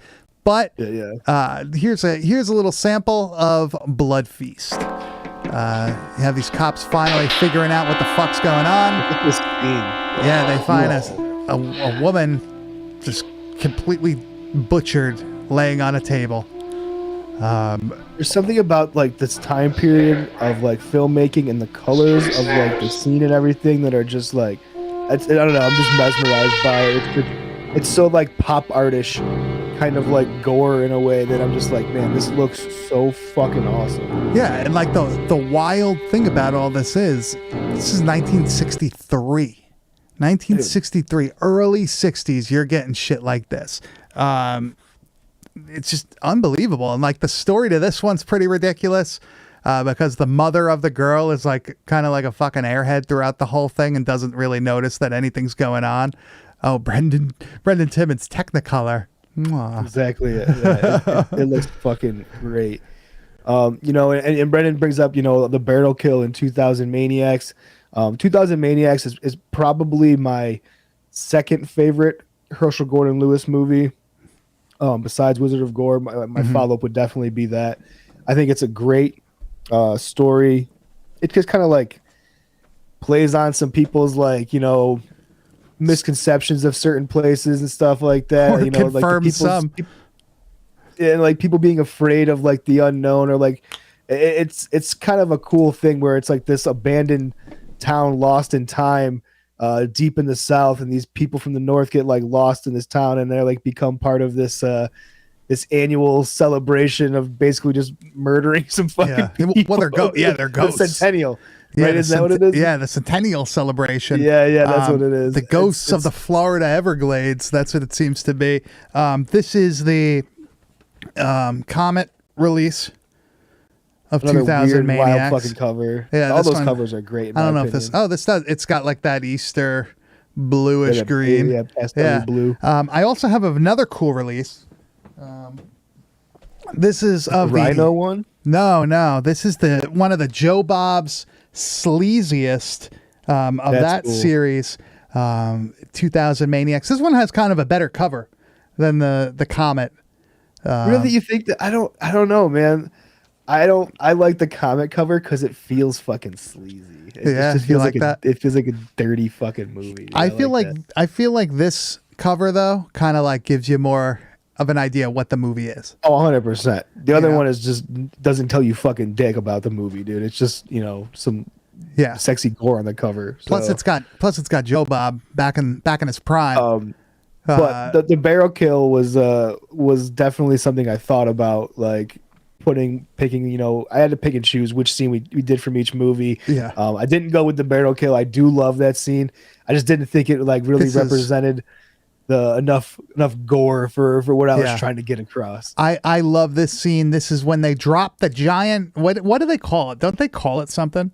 Speaker 1: But here's a little sample of Blood Feast. You have these cops finally figuring out what the fuck's going on.
Speaker 2: Look at this scene.
Speaker 1: Yeah, they find a woman just completely butchered laying on a table.
Speaker 2: There's something about like this time period of like filmmaking and the colors of like the scene and everything that are just like, I don't know, I'm just mesmerized by it. It's so like pop artish, kind of like Gore in a way that I'm just like, man, this looks so fucking awesome.
Speaker 1: Yeah, and like the wild thing about all this is 1963. 1963, early 60s, you're getting shit like this. It's just unbelievable. And like the story to this one's pretty ridiculous because the mother of the girl is like kind of like a fucking airhead throughout the whole thing and doesn't really notice that anything's going on. Oh, Brendan Timmons, Technicolor. Mwah.
Speaker 2: Exactly. It looks fucking great. And Brendan brings up, the barrel kill in 2000 Maniacs. 2000 Maniacs is probably my second favorite Herschel Gordon Lewis movie. Besides Wizard of Gore, my follow-up would definitely be that. I think it's a great story. It just kind of like plays on some people's like, misconceptions of certain places and stuff like that.
Speaker 1: Or confirms some.
Speaker 2: And like people being afraid of like the unknown, or like it's kind of a cool thing where it's like this abandoned town lost in time deep in the South, and these people from the North get like lost in this town, and they're like become part of this this annual celebration of basically just murdering some fucking people.
Speaker 1: Well, they're ghosts.
Speaker 2: The centennial.
Speaker 1: Yeah,
Speaker 2: right? Is that what it is?
Speaker 1: Yeah, the centennial celebration.
Speaker 2: Yeah, that's what it is.
Speaker 1: The ghosts of the Florida Everglades. That's what it seems to be. This is the Comet release of 2000
Speaker 2: weird,
Speaker 1: Maniacs.
Speaker 2: wild fucking cover.
Speaker 1: Yeah,
Speaker 2: all those covers are great.
Speaker 1: I don't know if this. Oh, this does. It's got like that Easter bluish green.
Speaker 2: Yeah, pastel blue.
Speaker 1: I also have another cool release. This is of
Speaker 2: the Rhino one.
Speaker 1: No. This is the one of the Joe Bob's sleaziest of that cool series. 2000 Maniacs. This one has kind of a better cover than the Comet.
Speaker 2: Really, you think that? I don't know, man. I like the Comet cover because it feels fucking sleazy. It just feels like that. It feels like a dirty fucking movie.
Speaker 1: I feel like this cover though kind of like gives you more of an idea what the movie is.
Speaker 2: Oh, 100%. The other one is just doesn't tell you fucking dick about the movie, dude. It's just some sexy gore on the cover. So.
Speaker 1: Plus it's got Joe Bob back in his prime.
Speaker 2: But the barrel kill was definitely something I thought about, like picking. I had to pick and choose which scene we did from each movie.
Speaker 1: Yeah.
Speaker 2: I didn't go with the barrel kill. I do love that scene. I just didn't think it like really represented the enough gore for what I was trying to get across.
Speaker 1: I love this scene. This is when they drop the giant. What do they call it? Don't they call it something?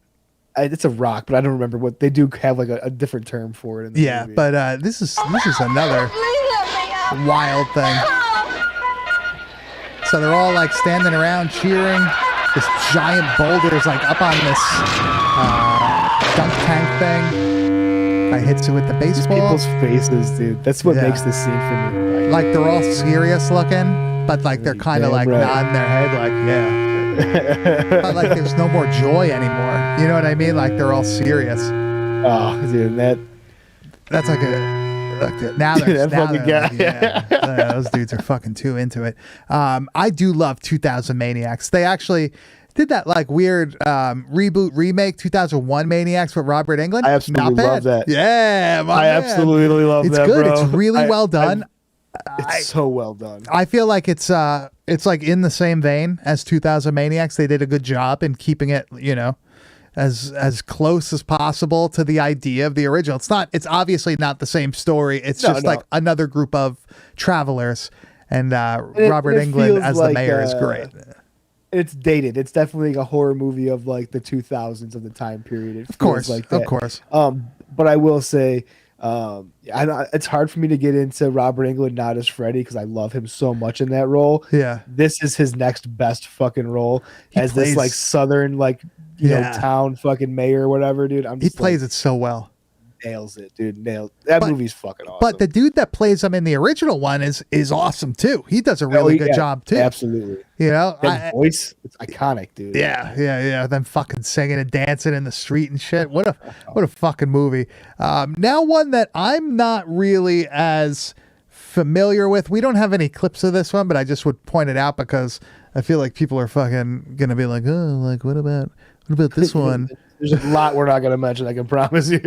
Speaker 2: It's a rock, but I don't remember what they do. Have like a different term for it. In the movie.
Speaker 1: But this is another wild thing. So they're all like standing around cheering. This giant boulder is like up on this dunk tank thing. Guy hits it with the baseball.
Speaker 2: These people's faces, dude. That's what makes this scene for me.
Speaker 1: Like they're all serious looking, but like they're kind of like nodding their head, like but like there's no more joy anymore. You know what I mean? Like they're all serious.
Speaker 2: Oh, dude,
Speaker 1: that's like now they're those dudes are fucking too into it. I do love 2000 Maniacs. They actually did that like weird reboot remake 2001 Maniacs with Robert Englund.
Speaker 2: I absolutely love that.
Speaker 1: Yeah,
Speaker 2: I absolutely love that.
Speaker 1: It's good.
Speaker 2: Bro.
Speaker 1: It's really well done.
Speaker 2: It's so well done.
Speaker 1: I feel like it's like in the same vein as 2000 Maniacs. They did a good job in keeping it, as close as possible to the idea of the original. It's obviously not the same story. It's just like another group of travelers, and Robert Englund as the mayor is great.
Speaker 2: It's dated. It's definitely a horror movie of like the 2000s of the time period.
Speaker 1: Of course.
Speaker 2: But I will say, it's hard for me to get into Robert Englund not as Freddy because I love him so much in that role.
Speaker 1: Yeah,
Speaker 2: this is his next best fucking role this like southern town fucking mayor or whatever, dude.
Speaker 1: He plays it so well.
Speaker 2: nails it, dude. That movie's fucking awesome.
Speaker 1: But the dude that plays him in the original one is awesome too. He does a really good job too.
Speaker 2: Absolutely.
Speaker 1: You know,
Speaker 2: that voice, it's iconic, dude.
Speaker 1: Yeah. Them fucking singing and dancing in the street and shit. What a fucking movie. Now one that I'm not really as familiar with. We don't have any clips of this one, but I just would point it out because I feel like people are fucking gonna be like, oh, like what about this one?
Speaker 2: There's a lot we're not gonna mention, I can promise you.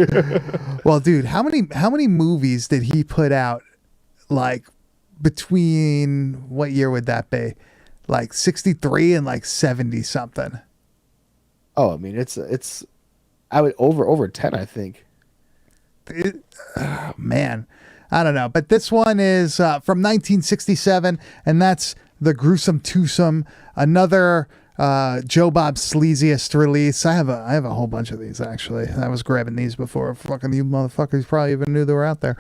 Speaker 1: Well, dude, how many movies did he put out? Like between what year would that be? Like 63 and like 70 something.
Speaker 2: Oh, I mean, it's I would over 10, I think.
Speaker 1: Man, I don't know, but this one is from 1967, and that's The Gruesome Twosome, another Joe Bob's sleaziest release. I have a whole bunch of these actually. I was grabbing these before fucking you motherfuckers probably even knew they were out there.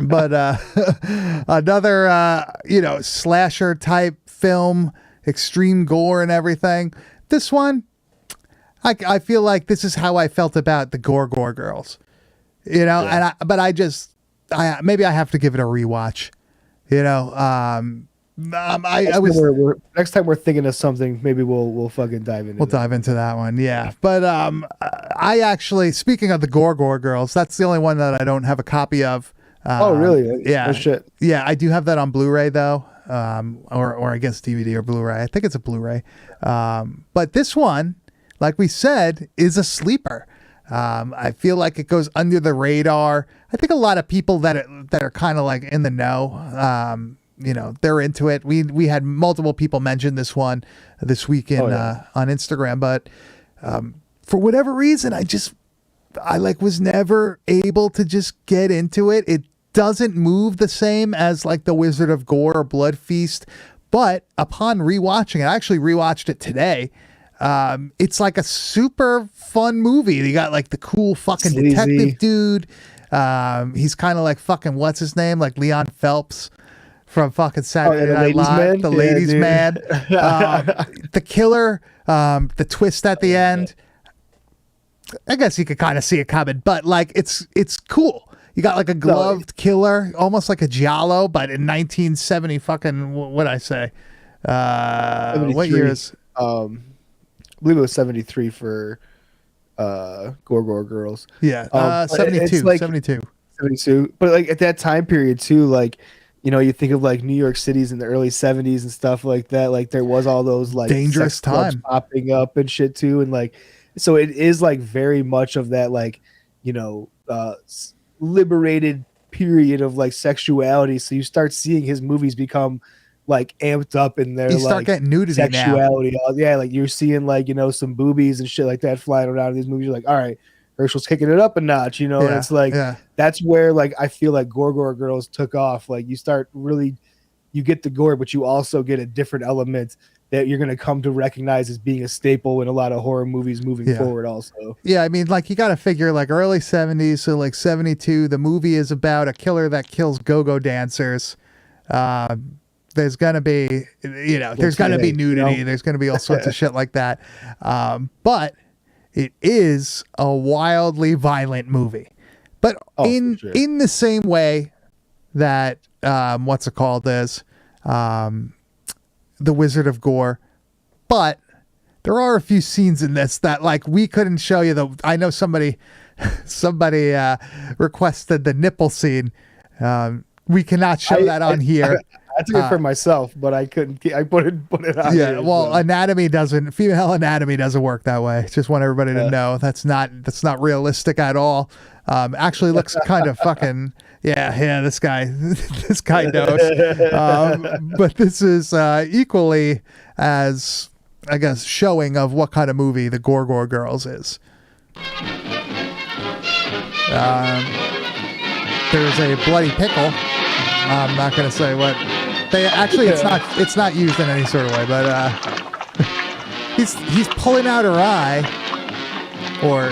Speaker 1: But another slasher type film, extreme gore and everything. This one, I feel like this is how I felt about the Gore Girls. You know, yeah. Maybe I have to give it a rewatch. You know,
Speaker 2: next time we're thinking of something, maybe we'll fucking dive into.
Speaker 1: We'll dive into that one, yeah. But I actually, speaking of the Gore Girls, that's the only one that I don't have a copy of.
Speaker 2: Oh, really?
Speaker 1: Yeah.
Speaker 2: Oh, shit.
Speaker 1: Yeah, I do have that on Blu-ray though, or I guess DVD or Blu-ray. I think it's a Blu-ray. But this one, like we said, is a sleeper. I feel like it goes under the radar. I think a lot of people that are kind of like in the know, they're into it. We had multiple people mention this one this weekend on Instagram, but for whatever reason, I was never able to just get into it. It doesn't move the same as like The Wizard of Gore or Blood Feast, but upon rewatching it, I actually rewatched it today. It's like a super fun movie. You got like the cool fucking sleazy detective dude. He's kind of like fucking what's his name, like Leon Phelps from fucking Saturday Night Live, the ladies' man. The killer, the twist at the end. I guess you could kind of see it coming, but like it's cool. You got like a gloved killer, almost like a giallo, but in 1970 fucking what'd I say? What year is?
Speaker 2: I believe it was 73 for Gore Girls.
Speaker 1: Yeah, 72,
Speaker 2: like,
Speaker 1: 72.
Speaker 2: 72. But like at that time period too, like, you think of like New York cities in the early 70s and stuff like that. Like there was all those like
Speaker 1: dangerous time
Speaker 2: popping up and shit too. And like, so it is like very much of that, like, liberated period of like sexuality. So you start seeing his movies become like amped up in their
Speaker 1: start getting nudity
Speaker 2: sexuality.
Speaker 1: now.
Speaker 2: Yeah, like you're seeing like some boobies and shit like that flying around in these movies. You're like, all right, Herschel's kicking it up a notch, and it's like that's where like I feel like Gore Girls took off. Like you start really, you get the gore, but you also get a different element that you're gonna come to recognize as being a staple in a lot of horror movies moving forward. Also,
Speaker 1: I mean, like you got to figure like early 70s, so like 72. The movie is about a killer that kills go-go dancers. There's gonna be, there's gonna be nudity. There's gonna be all sorts of shit like that. But it is a wildly violent movie. But in the same way that what's it called is The Wizard of Gore. But there are a few scenes in this that like we couldn't show you. I know somebody requested the nipple scene. We cannot show that on here.
Speaker 2: I took it for myself, but I couldn't. I put it on.
Speaker 1: Yeah, well, female anatomy doesn't work that way. Just want everybody to know that's not realistic at all. Actually, looks kind of fucking. Yeah. This guy knows. But this is equally as, I guess, showing of what kind of movie the Gore Girls is. There's a bloody pickle. I'm not going to say what they actually. It's not used in any sort of way, but he's pulling out her eye, or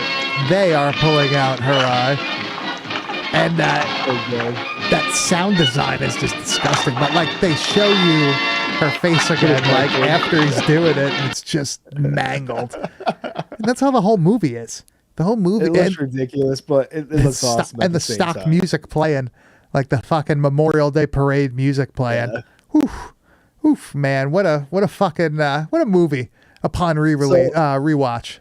Speaker 1: they are pulling out her eye, and that sound design is just disgusting. But like they show you her face again, like after he's doing it, and it's just mangled. And that's how the whole movie is. The whole movie.
Speaker 2: It looks ridiculous, but it looks awesome.
Speaker 1: And the stock music playing, like the fucking Memorial Day parade music playing.
Speaker 2: Yeah.
Speaker 1: Oof, oof, man, what a fucking what a movie upon rewatch.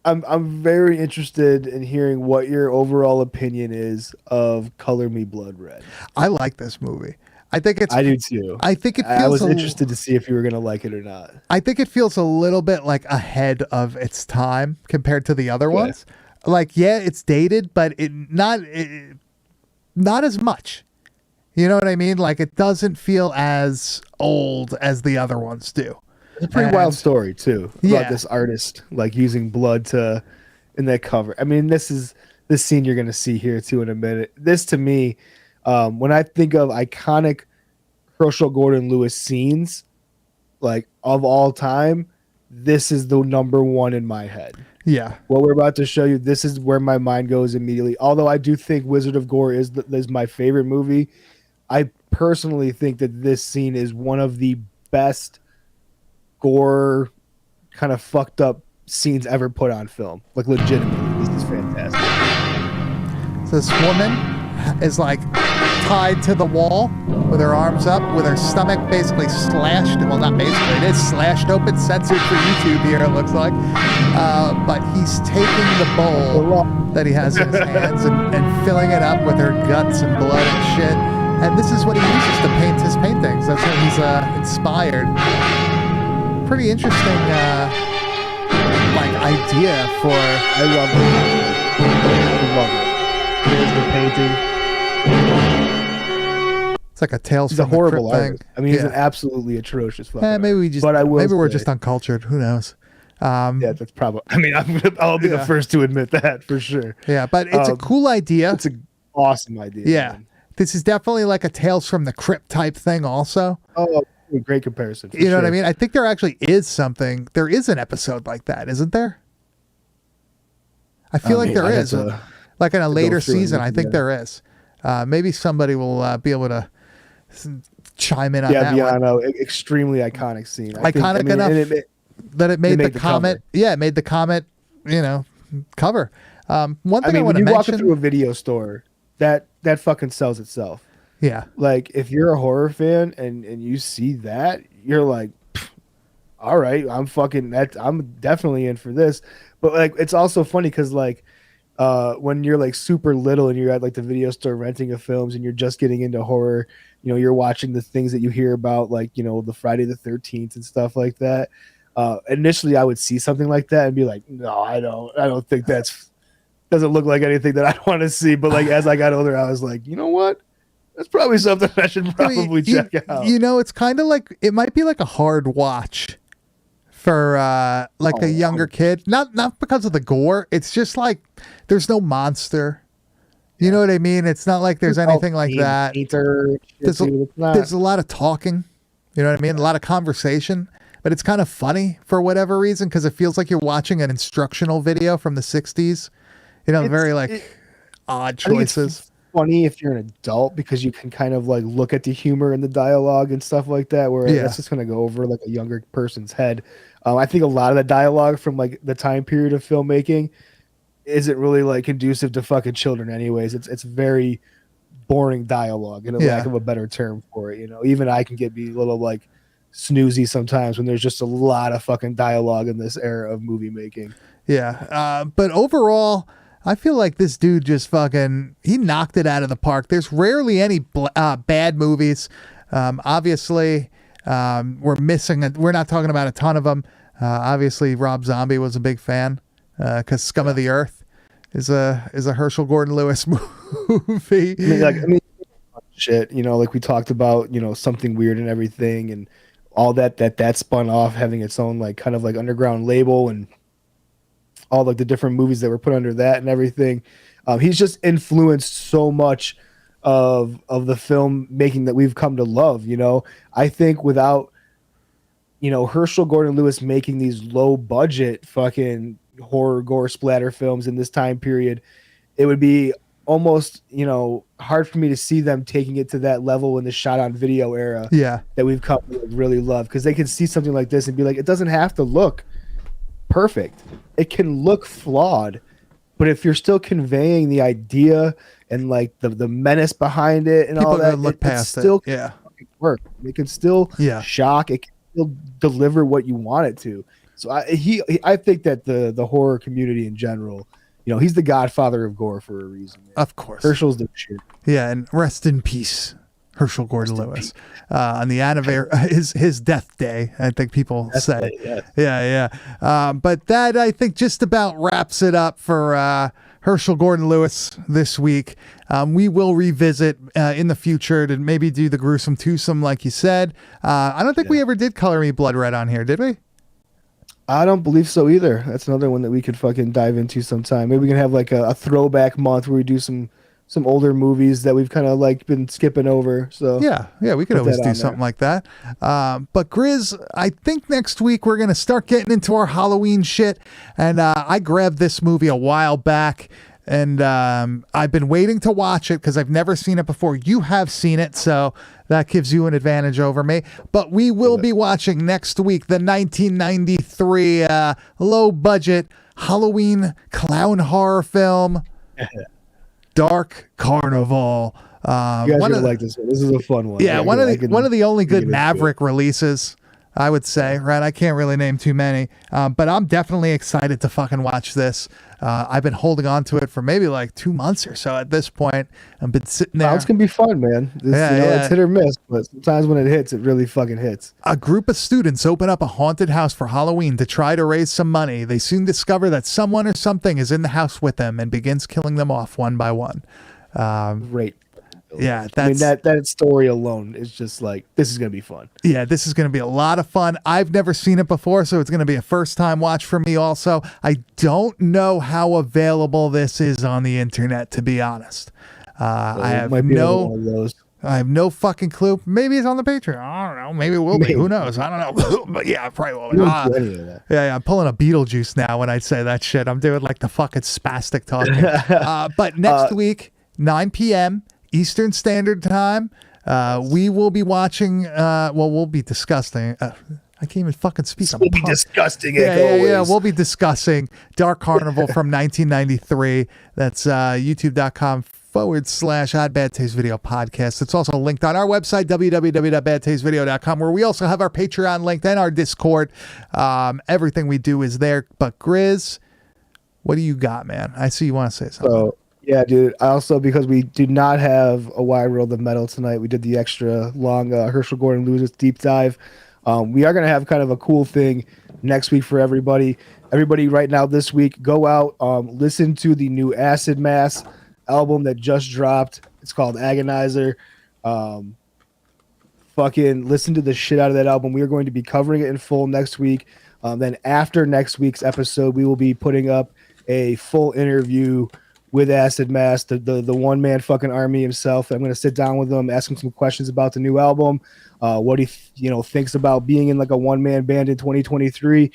Speaker 2: I'm very interested in hearing what your overall opinion is of Color Me Blood Red.
Speaker 1: I like this movie. I think it's.
Speaker 2: I do too.
Speaker 1: I think it feels.
Speaker 2: I was interested to see if you were gonna like it or not.
Speaker 1: I think it feels a little bit like ahead of its time compared to the other ones. Like, yeah, it's dated, but not as much. You know what I mean? Like, it doesn't feel as old as the other ones do.
Speaker 2: It's a pretty wild story too about this artist like using blood in that cover. I mean, this scene you're gonna see here too in a minute. This to me, when I think of iconic Herschel Gordon Lewis scenes, like of all time, this is the number one in my head.
Speaker 1: Yeah.
Speaker 2: What we're about to show you, this is where my mind goes immediately. Although I do think Wizard of Gore is my favorite movie, I personally think that this scene is one of the best gore kind of fucked up scenes ever put on film. Like, legitimately, this is fantastic.
Speaker 1: So this woman is like tied to the wall with her arms up, with her stomach basically slashed. Well, not basically, it is slashed open, censored for YouTube here, it looks like. But he's taking the bowl that he has in his hands and filling it up with her guts and blood and shit. And this is what he uses to paint his paintings. That's how he's inspired. Pretty interesting like idea for.
Speaker 2: I love it. There's the painting.
Speaker 1: It's like a Tales
Speaker 2: He's a
Speaker 1: from the
Speaker 2: horrible
Speaker 1: Crypt
Speaker 2: artist.
Speaker 1: thing.
Speaker 2: I mean, he's an absolutely atrocious fucking
Speaker 1: maybe we
Speaker 2: artist.
Speaker 1: just.
Speaker 2: But I will
Speaker 1: maybe we're
Speaker 2: say-
Speaker 1: just uncultured. Who knows?
Speaker 2: Yeah, that's probably. I mean, I'll be the first to admit that for sure.
Speaker 1: Yeah, but it's a cool idea.
Speaker 2: It's an awesome idea.
Speaker 1: Yeah,
Speaker 2: man.
Speaker 1: this is definitely like a Tales from the Crypt type thing. Also,
Speaker 2: Oh, great comparison.
Speaker 1: you know what I mean? I think there actually is something. There is an episode like that, isn't there? I feel like there is, like in a later
Speaker 2: through and
Speaker 1: season.
Speaker 2: look
Speaker 1: I think
Speaker 2: again.
Speaker 1: there is. Maybe somebody will be able to chime in on that one.
Speaker 2: Beyond an extremely iconic scene.
Speaker 1: Iconic enough that it made the Comet.
Speaker 2: cover.
Speaker 1: Yeah, it made the Comet. Cover. One thing I
Speaker 2: when
Speaker 1: want to
Speaker 2: you walk
Speaker 1: mention.
Speaker 2: through a video store, that fucking sells itself.
Speaker 1: Yeah.
Speaker 2: Like, if you're a horror fan and you see that, you're like, all right, I'm definitely in for this. But like, it's also funny because like, when you're like super little and you're at like the video store renting of films and you're just getting into horror, you're watching the things that you hear about, like, the Friday the 13th and stuff like that. Initially I would see something like that and be like, no, I don't think doesn't look like anything that I want to see. But like, as I got older, I was like, you know what? That's probably something I should probably check out.
Speaker 1: It's kind of like, it might be like a hard watch for a younger kid. Not because of the gore. It's just like, there's no monster. You know what I mean? It's not like there's anything like that. There's a lot of talking. You know what I mean? A lot of conversation. But it's kind of funny for whatever reason, because it feels like you're watching an instructional video from the 60s. Very odd choices.
Speaker 2: Funny if you're an adult, because you can kind of like look at the humor in the dialogue and stuff like that, where that's just going to go over like a younger person's head. I think a lot of the dialogue from like the time period of filmmaking isn't really like conducive to fucking children anyways. It's very boring dialogue, in a lack of a better term for it. Even I can be a little like snoozy sometimes when there's just a lot of fucking dialogue in this era of movie making.
Speaker 1: Yeah. But overall, I feel like this dude just he knocked it out of the park. There's rarely any bad movies. Obviously, we're not talking about a ton of them. Obviously, Rob Zombie was a big fan, because Scum of the Earth is a Herschel Gordon Lewis movie.
Speaker 2: I mean, shit, like we talked about, Something Weird and everything, and all that spun off having its own like kind of like underground label, and all like the different movies that were put under that and everything. He's just influenced so much of the film making that we've come to love. I think without Herschel Gordon Lewis making these low budget fucking horror gore splatter films in this time period, it would be almost hard for me to see them taking it to that level in the shot on video era that we've come to really love, because they can see something like this and be like, it doesn't have to look perfect. It can look flawed but if you're still conveying the idea and like the menace behind it and
Speaker 1: People
Speaker 2: all
Speaker 1: are gonna
Speaker 2: that,
Speaker 1: look
Speaker 2: it
Speaker 1: past
Speaker 2: still
Speaker 1: it. Yeah.
Speaker 2: can work. It can still
Speaker 1: Yeah.
Speaker 2: shock. It can still deliver what you want it to. So I think that the horror community in general, he's the godfather of gore for a reason. Man.
Speaker 1: Of course.
Speaker 2: Herschel's the shit.
Speaker 1: Yeah, and rest in peace, Herschel Gordon Lewis. On the anniversary, his death day, I think people say. Yeah. But that, I think, just about wraps it up for Herschel Gordon Lewis this week. We will revisit in the future to maybe do the gruesome twosome, like you said. I don't think we ever did Color Me Blood Red on here, did we?
Speaker 2: I don't believe so either. That's another one that we could fucking dive into sometime. Maybe we can have like a throwback month where we do some older movies that we've kind of like been skipping over. So
Speaker 1: yeah, we could always do something like that. But Grizz, I think next week we're gonna start getting into our Halloween shit. And I grabbed this movie a while back, and I've been waiting to watch it because I've never seen it before. You have seen it, so that gives you an advantage over me. But we will be watching next week the 1993 low-budget Halloween clown horror film, Dark Carnival.
Speaker 2: You guys are gonna like this one. This is a fun one.
Speaker 1: Yeah, one of the only good Maverick releases, I would say. Right, I can't really name too many, but I'm definitely excited to fucking watch this. I've been holding on to it for maybe like 2 months or so at this point. I've been sitting there.
Speaker 2: It's gonna be fun, man. It's hit or miss, but sometimes when it hits, it really fucking hits.
Speaker 1: A group of students open up a haunted house for Halloween to try to raise some money. They soon discover that someone or something is in the house with them and begins killing them off one by one.
Speaker 2: Great.
Speaker 1: Yeah,
Speaker 2: that story alone is just like, this is gonna be fun.
Speaker 1: Yeah, this is gonna be a lot of fun. I've never seen it before, so it's gonna be a first time watch for me also. I don't know how available this is on the internet, to be honest. I have no fucking clue. Maybe it's on the Patreon. I don't know. Maybe it will be. Who knows? I don't know. But yeah, probably will be. Yeah, I'm pulling a Beetlejuice now when I say that shit. I'm doing like the fucking spastic talking. But next week, 9 p.m. Eastern Standard Time, we will be watching, we'll be discussing, I can't even fucking speak.
Speaker 2: We'll be discussing it.
Speaker 1: Yeah, we'll be discussing Dark Carnival from 1993. That's youtube.com/Odd Bad Taste Video Podcast. It's also linked on our website, www.badtastevideo.com, where we also have our Patreon linked and our Discord. Everything we do is there. But Grizz, what do you got, man? I see you want to say something.
Speaker 2: Yeah, dude. Also, because we do not have a wide world of metal tonight, we did the extra long Herschel Gordon Lewis deep dive. We are going to have kind of a cool thing next week for everybody. Everybody right now this week, go out, listen to the new Acid Mass album that just dropped. It's called Agonizer. Fucking listen to the shit out of that album. We are going to be covering it in full next week. Then after next week's episode, we will be putting up a full interview with Acid Mass, the one man fucking army himself. I'm gonna sit down with him, ask him some questions about the new album, what he thinks about being in like a one man band in 2023.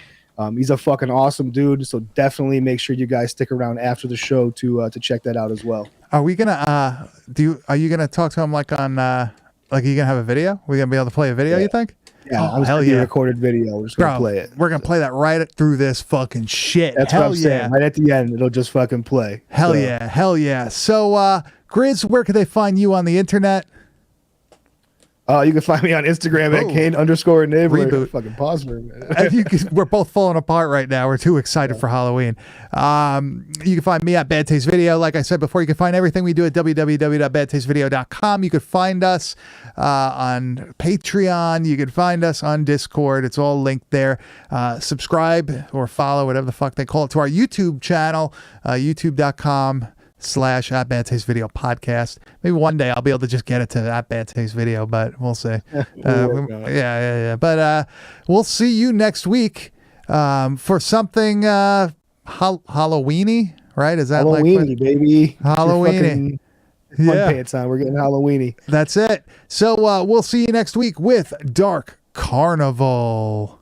Speaker 2: He's a fucking awesome dude, so definitely make sure you guys stick around after the show to check that out as well.
Speaker 1: Are we gonna are you gonna talk to him like on like are you gonna have a video? We're gonna be able to play a video? You think?
Speaker 2: Yeah, hell yeah! Recorded video. We're just gonna play it.
Speaker 1: We're gonna play that right through this fucking shit.
Speaker 2: That's what I'm saying. Right at the end, it'll just fucking play.
Speaker 1: Hell yeah! So, Grizz, where can they find you on the internet?
Speaker 2: You can find me on Instagram at Kane_Enabler.
Speaker 1: Reboot.
Speaker 2: Fucking pause for a minute.
Speaker 1: We're both falling apart right now. We're too excited for Halloween. You can find me at Bad Taste Video. Like I said before, you can find everything we do at www.badtastevideo.com. You can find us on Patreon. You can find us on Discord. It's all linked there. Subscribe or follow, whatever the fuck they call it, to our YouTube channel, youtube.com/At Bad Taste Video Podcast. Maybe one day I'll be able to just get it to At Bad Taste Video, but we'll see. Yeah. But we'll see you next week for something Halloweeny, right? Is that
Speaker 2: Halloweeny, baby?
Speaker 1: Halloweeny.
Speaker 2: Pants on. We're getting Halloweeny.
Speaker 1: That's it. So we'll see you next week with Dark Carnival.